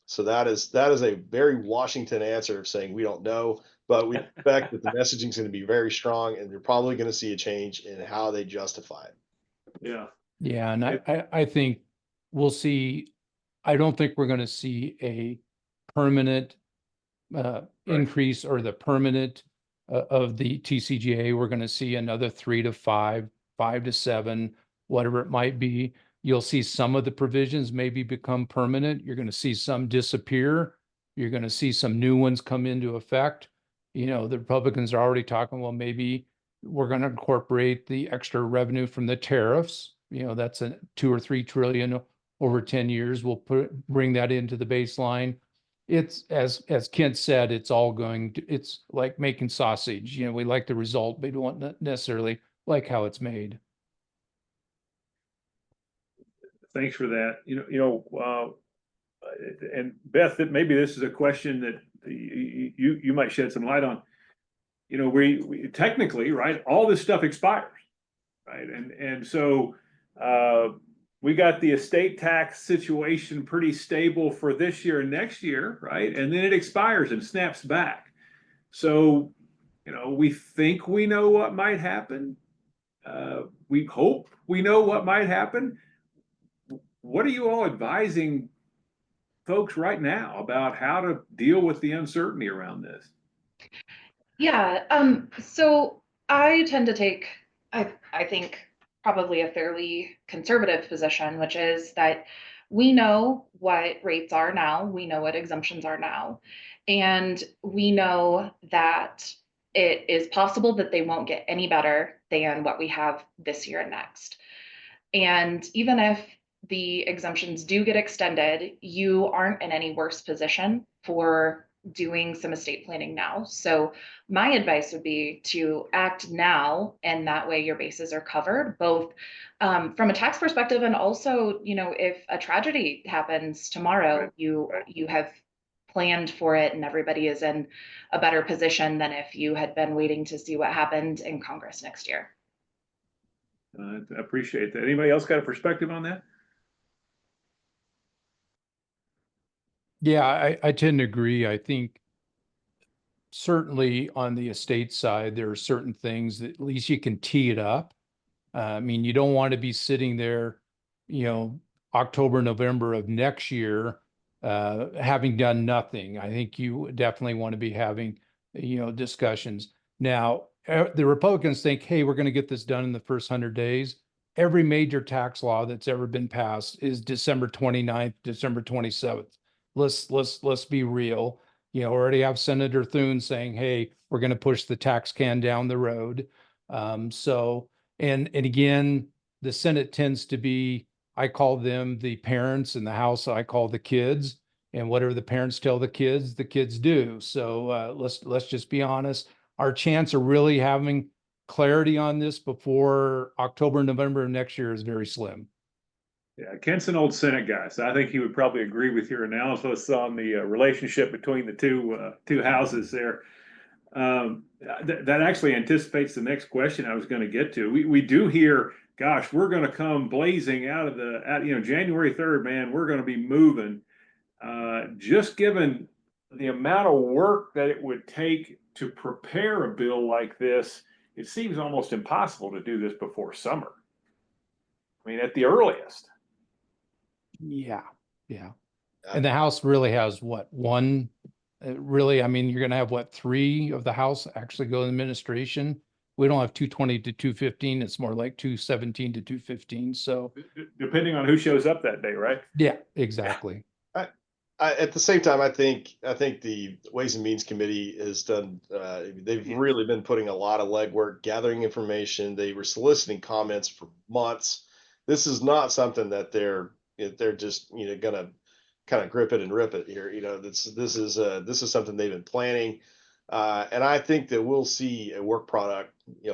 So that is a very Washington answer of saying we don't know, but we expect that the messaging is going to be very strong, and you're probably going to see a change in how they justify it. Yeah. Yeah, and I think we'll see. I don't think we're going to see a permanent increase or the permanent of the TCJA. We're going to see another 3 to 5, 5 to 7, whatever it might be. You'll see some of the provisions maybe become permanent. You're going to see some disappear. You're going to see some new ones come into effect. You know, the Republicans are already talking, well, maybe we're going to incorporate the extra revenue from the tariffs. You know, that's a 2 or 3 trillion over 10 years. We'll bring that into the baseline. It's as Kent said, it's all going to, it's like making sausage. You know, we like the result, but we don't necessarily like how it's made. Thanks for that. And Beth, that maybe this is a question that you might shed some light on. You know, we technically, right, all this stuff expires, right? And so we got the estate tax situation pretty stable for this year and next year, right? And then it expires and snaps back. So, you know, we think we know what might happen. We hope we know what might happen. What are you all advising folks right now about how to deal with the uncertainty around this? Yeah, so I tend to take, I think, probably a fairly conservative position, which is that we know what rates are now, we know what exemptions are now, and we know that it is possible that they won't get any better than what we have this year and next. And even if the exemptions do get extended, you aren't in any worse position for doing some estate planning now. So my advice would be to act now, and that way your bases are covered, both from a tax perspective, and also, you know, if a tragedy happens tomorrow, Right. you have planned for it, and everybody is in a better position than if you had been waiting to see what happened in Congress next year. I appreciate that. Anybody else got a perspective on that? Yeah, I tend to agree. I think certainly on the estate side, there are certain things that at least you can tee it up. I mean, you don't want to be sitting there, you know, October, November of next year, having done nothing. I think you definitely want to be having, you know, discussions. Now, the Republicans think, hey, we're going to get this done in the first 100 days. Every major tax law that's ever been passed is December 29th, December 27th. Let's be real. You know, already have Senator Thune saying, hey, we're going to push the tax can down the road. And again, the Senate tends to be, I call them the parents, and the House I call the kids, and whatever the parents tell the kids do. So let's just be honest. Our chance of really having clarity on this before October, November of next year is very slim. Yeah, Kent's an old Senate guy, so I think he would probably agree with your analysis on the relationship between the two houses there. That actually anticipates the next question I was going to get to. We do hear, gosh, we're going to come blazing out of January 3rd, man, we're going to be moving. Just given the amount of work that it would take to prepare a bill like this, it seems almost impossible to do this before summer. I mean, at the earliest. Yeah. And the House really has what, one? Really, I mean, you're going to have what, 3 of the House actually go to administration. We don't have 220 to 215. It's more like 217 to 215. So depending on who shows up that day, right? Yeah, exactly. At the same time, I think the Ways and Means Committee has done. They've really been putting a lot of legwork, gathering information. They were soliciting comments for months. This is not something that they're just gonna kind of grip it and rip it here. This is something they've been planning, and I think that we'll see a work product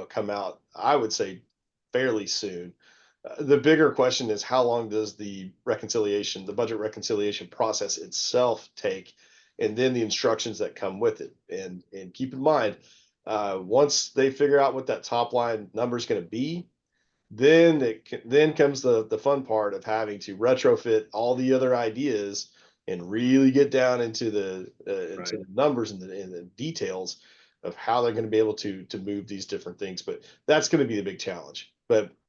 come out. I would say fairly soon. The bigger question is how long does the budget reconciliation process itself take, and then the instructions that come with it. And keep in mind, once they figure out what that top line number is going to be, then comes the fun part of having to retrofit all the other ideas and really get down into the numbers and the details of how they're going to be able to move these different things. But that's going to be the big challenge.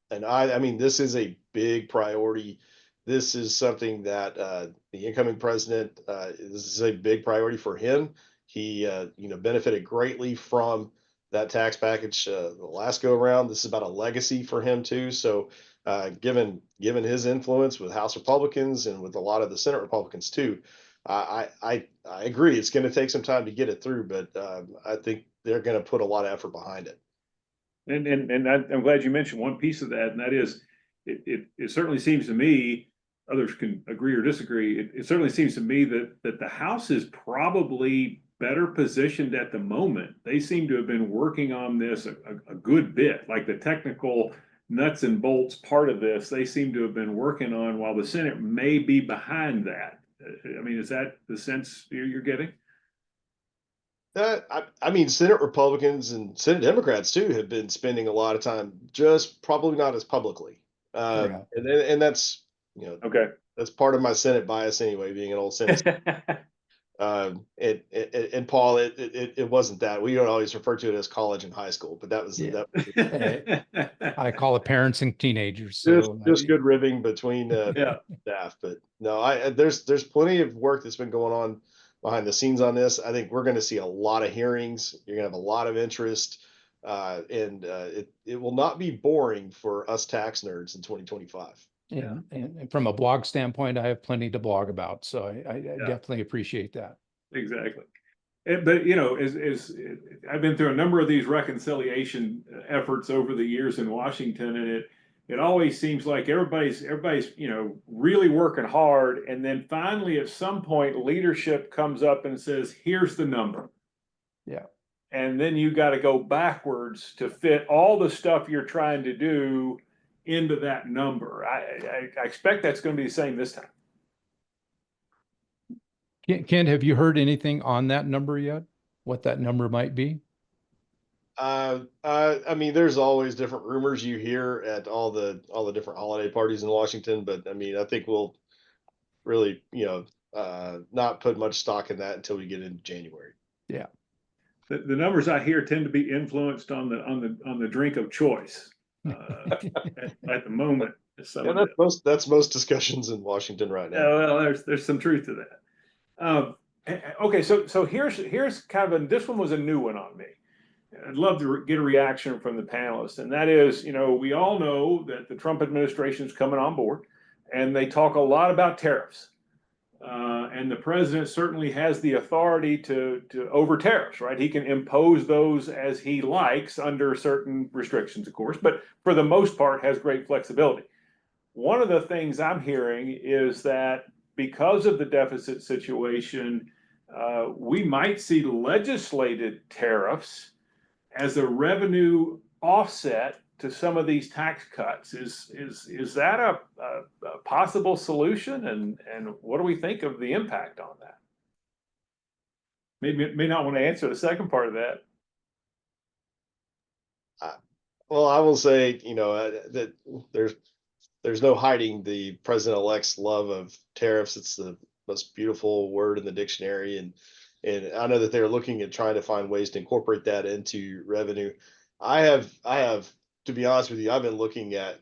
And I mean, this is a big priority. This is something that the incoming president, this is a big priority for him. He, benefited greatly from that tax package the last go around. This is about a legacy for him too. So, given his influence with House Republicans and with a lot of the Senate Republicans too, I agree. It's going to take some time to get it through, but I think they're going to put a lot of effort behind it. And I'm glad you mentioned one piece of that, and that is, it certainly seems to me, others can agree or disagree. It certainly seems to me that the House is probably better positioned at the moment. They seem to have been working on this a good bit, like the technical nuts and bolts part of this. They seem to have been working on, while the Senate may be behind that. I mean, is that the sense you're getting? I mean, Senate Republicans and Senate Democrats too have been spending a lot of time, just probably not as publicly. And that's okay. That's part of my Senate bias anyway, being an old Senate. And Paul, it wasn't that. We don't always refer to it as college and high school, but that was I call it parents and teenagers. So just good ribbing between staff. But no, there's plenty of work that's been going on behind the scenes on this. I think we're going to see a lot of hearings. You're going to have a lot of interest, and it will not be boring for us tax nerds in 2025. And from a blog standpoint, I have plenty to blog about, so I definitely appreciate that. Exactly. But as I've been through a number of these reconciliation efforts over the years in Washington, and it always seems like everybody's really working hard, and then finally at some point leadership comes up and says, here's the number. Yeah. And then you got to go backwards to fit all the stuff you're trying to do into that number. I expect that's going to be the same this time. Ken, have you heard anything on that number yet? What that number might be? I mean, there's always different rumors you hear at all the different holiday parties in Washington, but I mean, I think we'll really, not put much stock in that until we get into January. Yeah. The numbers I hear tend to be influenced on the drink of choice at the moment. That's most discussions in Washington right now. Well, there's some truth to that. Okay, so here's kind of this one was a new one on me. I'd love to get a reaction from the panelists, and that is, we all know that the Trump administration is coming on board, and they talk a lot about tariffs. And the president certainly has the authority to over tariffs, right? He can impose those as he likes under certain restrictions, of course, but for the most part has great flexibility. One of the things I'm hearing is that because of the deficit situation, we might see legislated tariffs as a revenue offset to some of these tax cuts. Is that a possible solution? And what do we think of the impact on that? Maybe may not want to answer the second part of that. Well, I will say, that there's no hiding the president-elect's love of tariffs. It's the most beautiful word in the dictionary, and I know that they're looking at trying to find ways to incorporate that into revenue. I have, to be honest with you, I've been looking at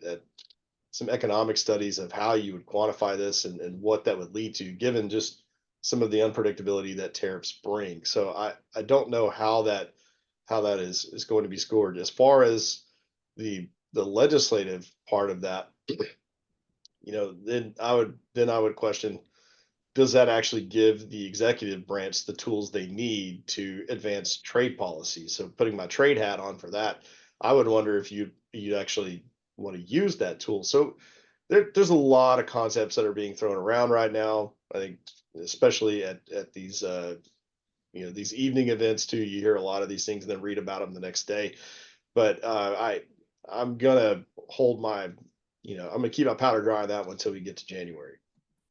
some economic studies of how you would quantify this and what that would lead to, given just some of the unpredictability that tariffs bring. So I don't know how that is going to be scored. As far as the legislative part of that, then I would question, does that actually give the executive branch the tools they need to advance trade policy? So putting my trade hat on for that, I would wonder if you'd actually want to use that tool. So there's a lot of concepts that are being thrown around right now. I think especially at these these evening events too, you hear a lot of these things and then read about them the next day. But I'm gonna hold my, I'm gonna keep my powder dry on that one until we get to January.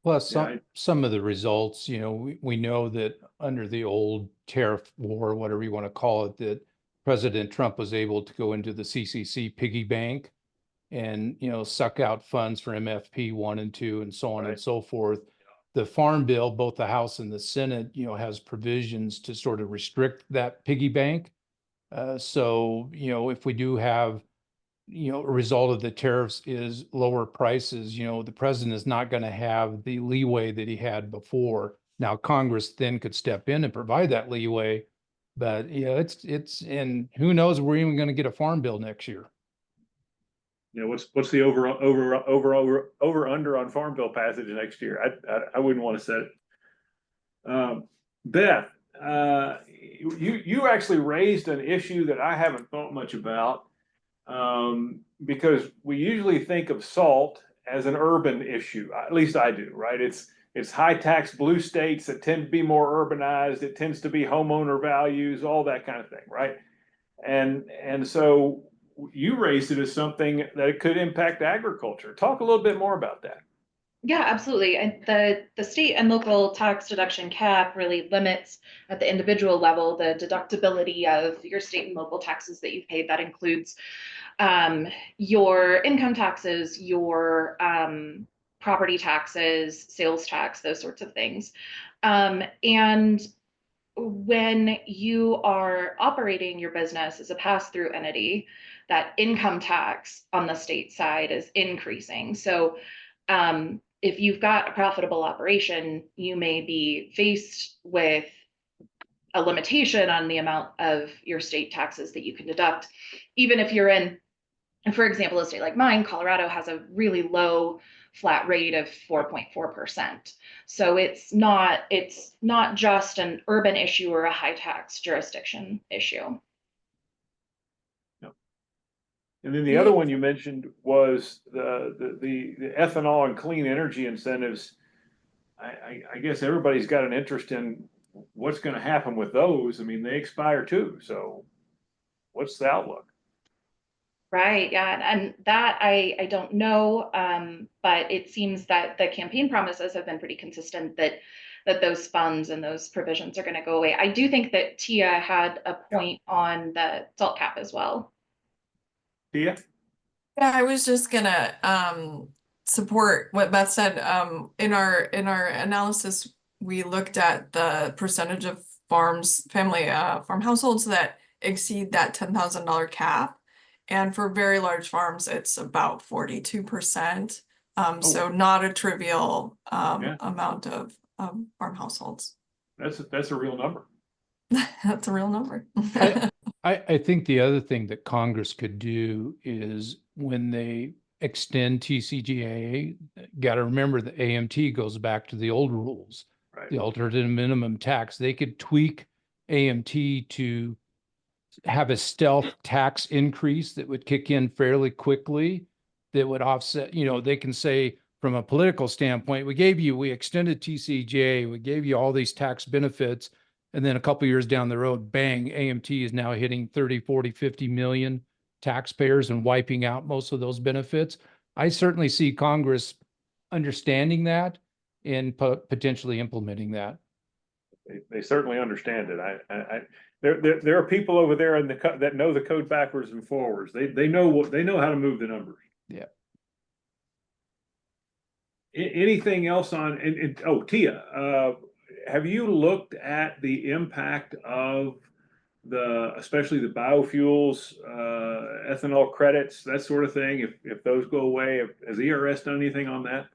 Plus, Yeah, some of the results, we know that under the old tariff war, whatever you want to call it, that President Trump was able to go into the CCC piggy bank and, suck out funds for MFP 1 and 2 and so on and so forth. The Farm Bill, both the House and the Senate, has provisions to sort of restrict that piggy bank. So, if we do have, a result of the tariffs is lower prices, the president is not going to have the leeway that he had before. Now, Congress then could step in and provide that leeway, but and who knows, we're even going to get a farm bill next year. What's the over under on farm bill passage next year? I wouldn't want to set it. Beth, you actually raised an issue that I haven't thought much about, because we usually think of salt as an urban issue. At least I do, right? It's high tax blue states that tend to be more urbanized. It tends to be homeowner values, all that kind of thing, right? And so you raised it as something that it could impact agriculture. Talk a little bit more about that. Yeah, absolutely. And the state and local tax deduction cap really limits at the individual level the deductibility of your state and local taxes that you've paid. That includes your income taxes, your property taxes, sales tax, those sorts of things. And when you are operating your business as a pass-through entity, that income tax on the state side is increasing. So if you've got a profitable operation, you may be faced with a limitation on the amount of your state taxes that you can deduct. Even if you're in, for example, a state like mine, Colorado has a really low flat rate of 4.4%. So it's not just an urban issue or a high tax jurisdiction issue. And then the other one you mentioned was the ethanol and clean energy incentives. I guess everybody's got an interest in what's going to happen with those. I mean, they expire too. So what's the outlook? Right, yeah, and that I don't know, but it seems that the campaign promises have been pretty consistent that those funds and those provisions are going to go away. I do think that Tia had a point on the salt cap as well. Tia? Yeah, I was just gonna support what Beth said. In our analysis, we looked at the percentage of family farm households that exceed that $10,000 cap. And for very large farms, it's about 42%. So not a trivial amount of farm households. That's a real number. That's a real number. I think the other thing that Congress could do is when they extend TCJA, got to remember the AMT goes back to the old rules, right? The alternative minimum tax. They could tweak AMT to have a stealth tax increase that would kick in fairly quickly, that would offset, they can say from a political standpoint, we extended TCJA, we gave you all these tax benefits, and then a couple of years down the road, bang, AMT is now hitting 30, 40, 50 million taxpayers and wiping out most of those benefits. I certainly see Congress understanding that and potentially implementing that. They certainly understand it. There are people over there that know the code backwards and forwards. They know how to move the numbers. Yeah. Anything else on? Tia, have you looked at the impact of especially the biofuels, ethanol credits, that sort of thing? If those go away, has ERS done anything on that?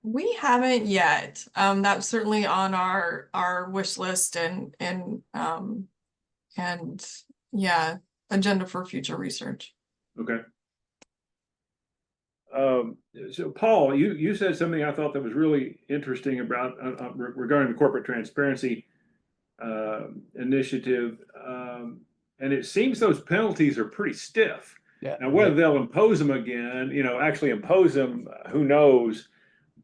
We haven't yet. That's certainly on our wish list and yeah, agenda for future research. Okay. So Paul, you said something I thought that was really interesting about regarding the corporate transparency initiative, and it seems those penalties are pretty stiff. Yeah. Now, whether they'll impose them again, actually impose them, who knows?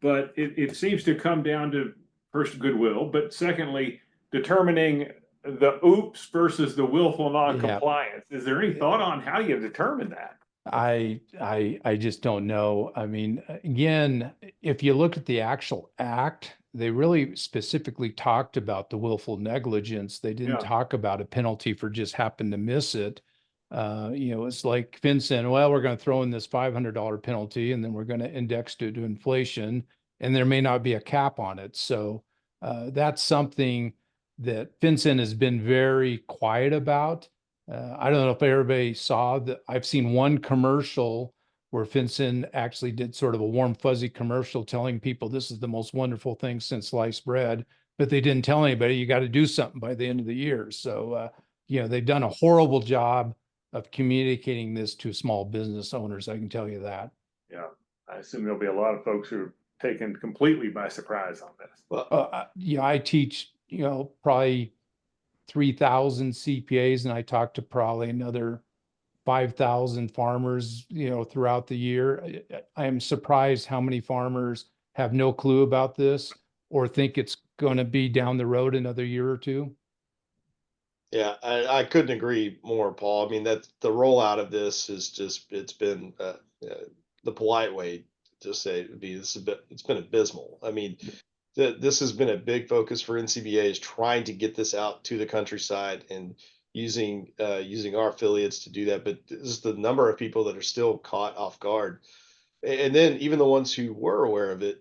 But it seems to come down to first goodwill, but secondly, determining the oops versus the willful non-compliance. Is there any thought on how you determine that? I just don't know. I mean, again, if you look at the actual act, they really specifically talked about the willful negligence. They didn't talk about a penalty for just happen to miss it. It's like FinCEN, well, we're going to throw in this $500 penalty and then we're going to index it to inflation, and there may not be a cap on it. So that's something that FinCEN has been very quiet about. I don't know if everybody saw that. I've seen one commercial where FinCEN actually did sort of a warm, fuzzy commercial telling people this is the most wonderful thing since sliced bread, but they didn't tell anybody you got to do something by the end of the year. So, they've done a horrible job of communicating this to small business owners. I can tell you that. Yeah, I assume there'll be a lot of folks who are taken completely by surprise on this. Well, I teach, probably 3,000 CPAs, and I talk to probably another 5,000 farmers, throughout the year. I am surprised how many farmers have no clue about this or think it's going to be down the road another year or two. yeah, I couldn't agree more, Paul. I mean, that the rollout of this is just, it's been the polite way to say it would be, it's been abysmal. I mean, this has been a big focus for NCBA, is trying to get this out to the countryside and using our affiliates to do that. But this is the number of people that are still caught off guard. And then even the ones who were aware of it,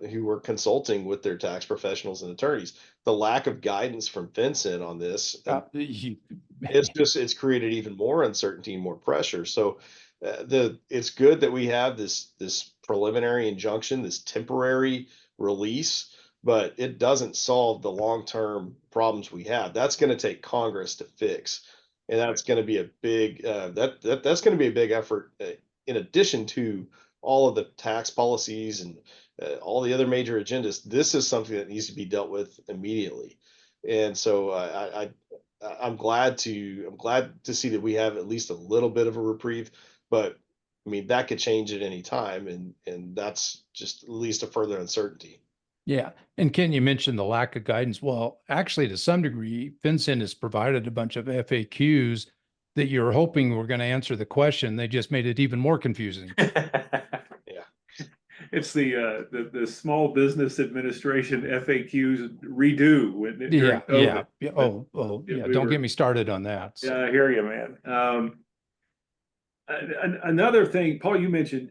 who were consulting with their tax professionals and attorneys, the lack of guidance from FinCEN on this, it's created even more uncertainty and more pressure. So it's good that we have this preliminary injunction, this temporary release, but it doesn't solve the long-term problems we have. That's going to take Congress to fix, and that's going to be a big that's going to be a big effort, in addition to all of the tax policies and all the other major agendas. This is something that needs to be dealt with immediately, and so I'm glad to see that we have at least a little bit of a reprieve, but I mean, that could change at any time, and that's just at least a further uncertainty. Yeah. And Ken, you mentioned the lack of guidance. Well, actually, to some degree, FinCEN has provided a bunch of FAQs that you're hoping were going to answer the question. They just made it even more confusing. Yeah. It's the Small Business Administration FAQs redo. Yeah. Oh, yeah. Don't get me started on that. So. Yeah, I hear you, man. Another thing, Paul, you mentioned,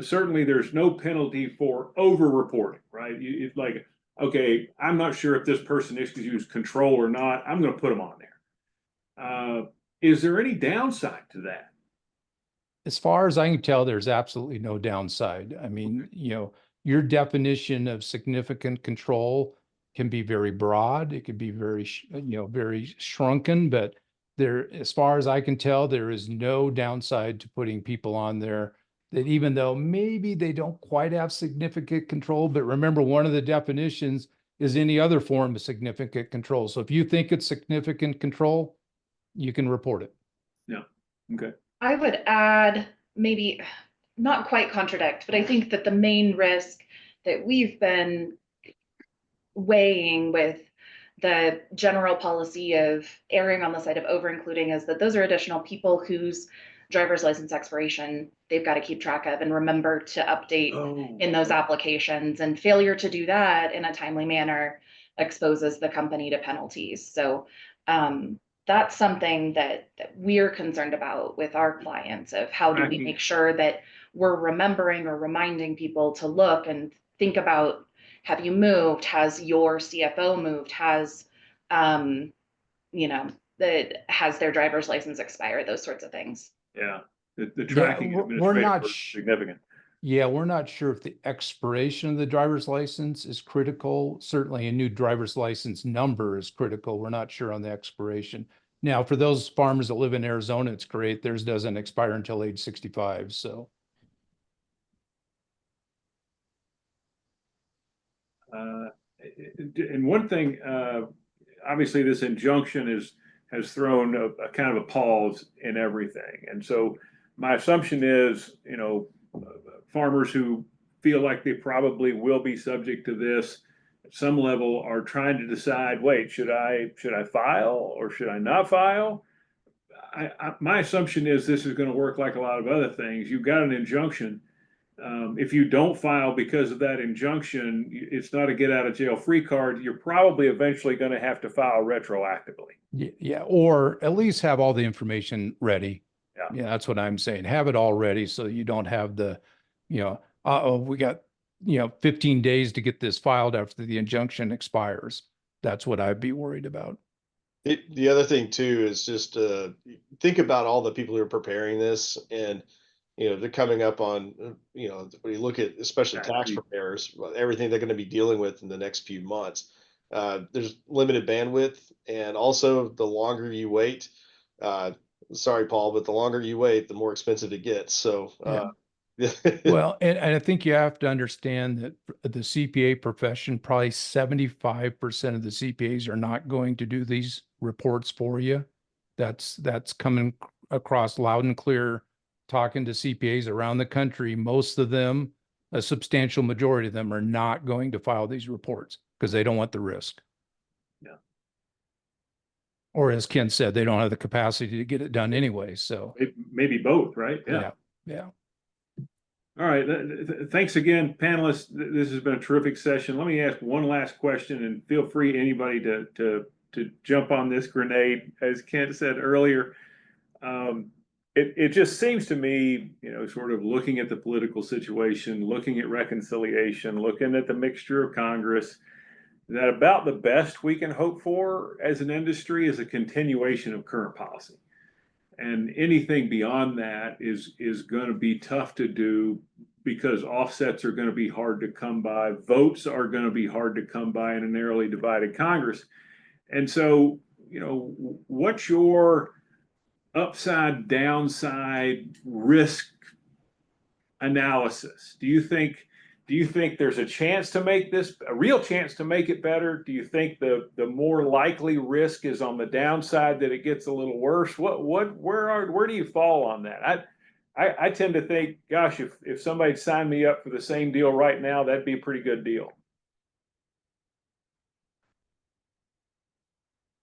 certainly there's no penalty for over-reporting, right? It's like, okay, I'm not sure if this person executes control or not. I'm going to put them on there. Is there any downside to that? As far as I can tell, there's absolutely no downside. I mean, your definition of significant control can be very broad. It could be very, very shrunken, but as far as I can tell, there is no downside to putting people on there that, even though maybe they don't quite have significant control, but remember, one of the definitions is any other form of significant control. So if you think it's significant control, you can report it. Yeah. Okay. I would add, maybe not quite contradict, but I think that the main risk that we've been weighing with the general policy of erring on the side of over-including is that those are additional people whose driver's license expiration they've got to keep track of and remember to update in those applications, and failure to do that in a timely manner exposes the company to penalties. So that's something that we're concerned about with our clients, of how do we make sure that we're remembering or reminding people to look and think about, have you moved? Has your CFO moved? Has, has their driver's license expired? Those sorts of things. Yeah. The tracking we're not significant. Yeah, we're not sure if the expiration of the driver's license is critical. Certainly a new driver's license number is critical. We're not sure on the expiration. Now, for those farmers that live in Arizona, it's great. Theirs doesn't expire until age 65. So. And one thing, obviously, this injunction has thrown a kind of a pause in everything. And so my assumption is, farmers who feel like they probably will be subject to this at some level are trying to decide, wait, should I file or should I not file? My assumption is this is going to work like a lot of other things. You've got an injunction. If you don't file because of that injunction, it's not a get out of jail free card. You're probably eventually going to have to file retroactively. Yeah, or at least have all the information ready. Yeah, that's what I'm saying. Have it all ready so you don't have the, we got, 15 days to get this filed after the injunction expires. That's what I'd be worried about. The other thing too is just think about all the people who are preparing this, and they're coming up on when you look at especially tax preparers, everything they're going to be dealing with in the next few months. There's limited bandwidth, and also the longer you wait, sorry Paul, but the longer you wait, the more expensive it gets. So well, and I think you have to understand that the CPA profession, probably 75% of the CPAs are not going to do these reports for you. That's coming across loud and clear, talking to CPAs around the country. Most of them, a substantial majority of them, are not going to file these reports because they don't want the risk. Yeah. Or as Ken said, they don't have the capacity to get it done anyway. So maybe both, right? Yeah. All right. Thanks again, panelists. This has been a terrific session. Let me ask one last question, and feel free, anybody, to jump on this grenade. As Kent said earlier, it just seems to me, sort of looking at the political situation, looking at reconciliation, looking at the mixture of Congress, that about the best we can hope for as an industry is a continuation of current policy. And anything beyond that is going to be tough to do, because offsets are going to be hard to come by. Votes are going to be hard to come by in a narrowly divided Congress. And so, what's your upside, downside risk analysis? Do you think there's a chance to make this a real chance to make it better? Do you think the more likely risk is on the downside, that it gets a little worse? Where do you fall on that? I tend to think, gosh, if somebody signed me up for the same deal right now, that'd be a pretty good deal.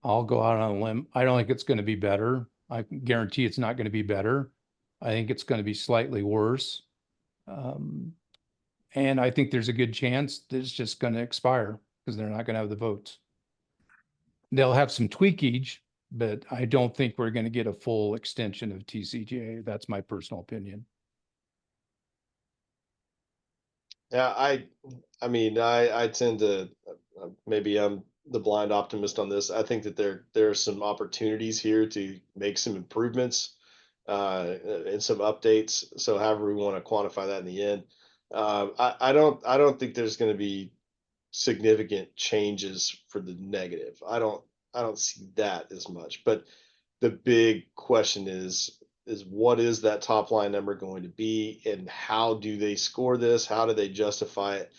I'll go out on a limb. I don't think it's going to be better. I can guarantee it's not going to be better. I think it's going to be slightly worse. And I think there's a good chance that it's just going to expire because they're not going to have the votes. They'll have some tweakage, but I don't think we're going to get a full extension of TCJA. That's my personal opinion. Yeah, I mean, I tend to, maybe I'm the blind optimist on this. I think that there are some opportunities here to make some improvements and some updates. So however we want to quantify that in the end, I don't think there's going to be significant changes for the negative. I don't see that as much. But the big question is what is that top line number going to be, and how do they score this? How do they justify it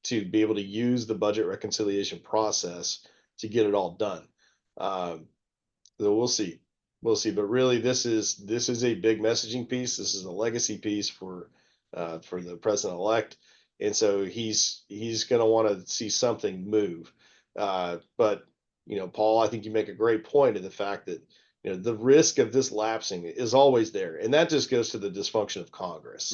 to be able to use the budget reconciliation process to get it all done? So we'll see. But really, this is a big messaging piece. This is a legacy piece for the president-elect, and so he's going to want to see something move. But Paul, I think you make a great point in the fact that the risk of this lapsing is always there, and that just goes to the dysfunction of Congress.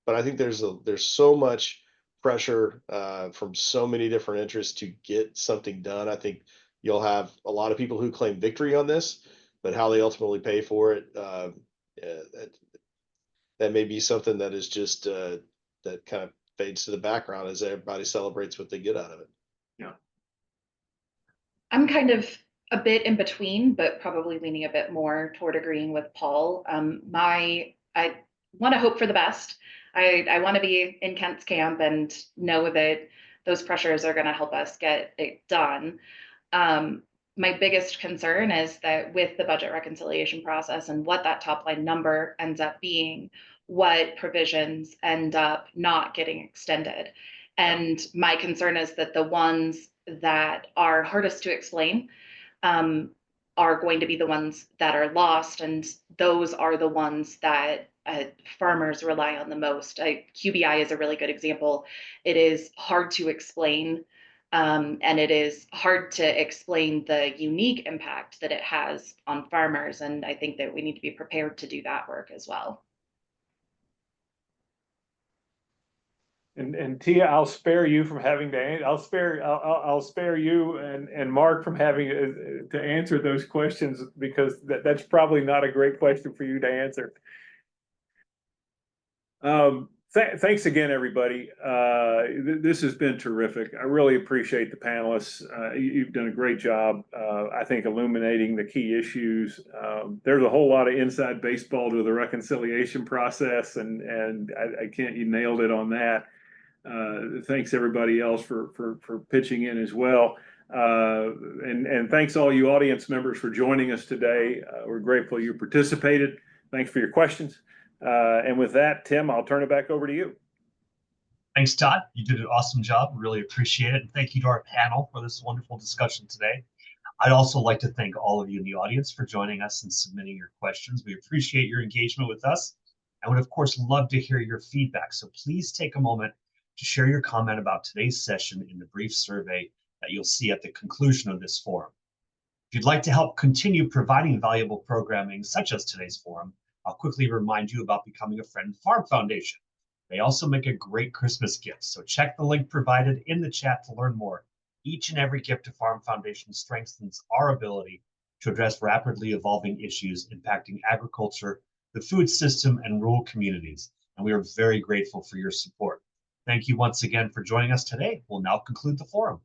But I think there's so much pressure from so many different interests to get something done. I think you'll have a lot of people who claim victory on this, but how they ultimately pay for it, that may be something that is just that kind of fades to the background as everybody celebrates what they get out of it. Yeah, I'm kind of a bit in between, but probably leaning a bit more toward agreeing with Paul. I want to hope for the best. I want to be in Kent's camp and know that those pressures are going to help us get it done. my biggest concern is that with the budget reconciliation process and what that top line number ends up being, what provisions end up not getting extended. And my concern is that the ones that are hardest to explain are going to be the ones that are lost, and those are the ones that farmers rely on the most. QBI is a really good example. It is hard to explain, and it is hard to explain the unique impact that it has on farmers, and I think that we need to be prepared to do that work as well. And Tia, I'll spare you from having to. I'll spare you and Mark from having to answer those questions, because that's probably not a great question for you to answer. Thanks again, everybody. This has been terrific. I really appreciate the panelists. You've done a great job, I think, illuminating the key issues. There's a whole lot of inside baseball to the reconciliation process, and you nailed it on that. Thanks everybody else for pitching in as well. And thanks all you audience members for joining us today. We're grateful you participated. Thanks for your questions. And with that, Tim, I'll turn it back over to you. Thanks, Todd. You did an awesome job. Really appreciate it. And thank you to our panel for this wonderful discussion today. I'd also like to thank all of you in the audience for joining us and submitting your questions. We appreciate your engagement with us and would, of course, love to hear your feedback. So please take a moment to share your comment about today's session in the brief survey that you'll see at the conclusion of this forum. If you'd like to help continue providing valuable programming such as today's forum, I'll quickly remind you about becoming a friend of Farm Foundation. They also make a great Christmas gift, so check the link provided in the chat to learn more. Each and every gift to Farm Foundation strengthens our ability to address rapidly evolving issues impacting agriculture, the food system, and rural communities, and we are very grateful for your support. Thank you once again for joining us today. We'll now conclude the forum.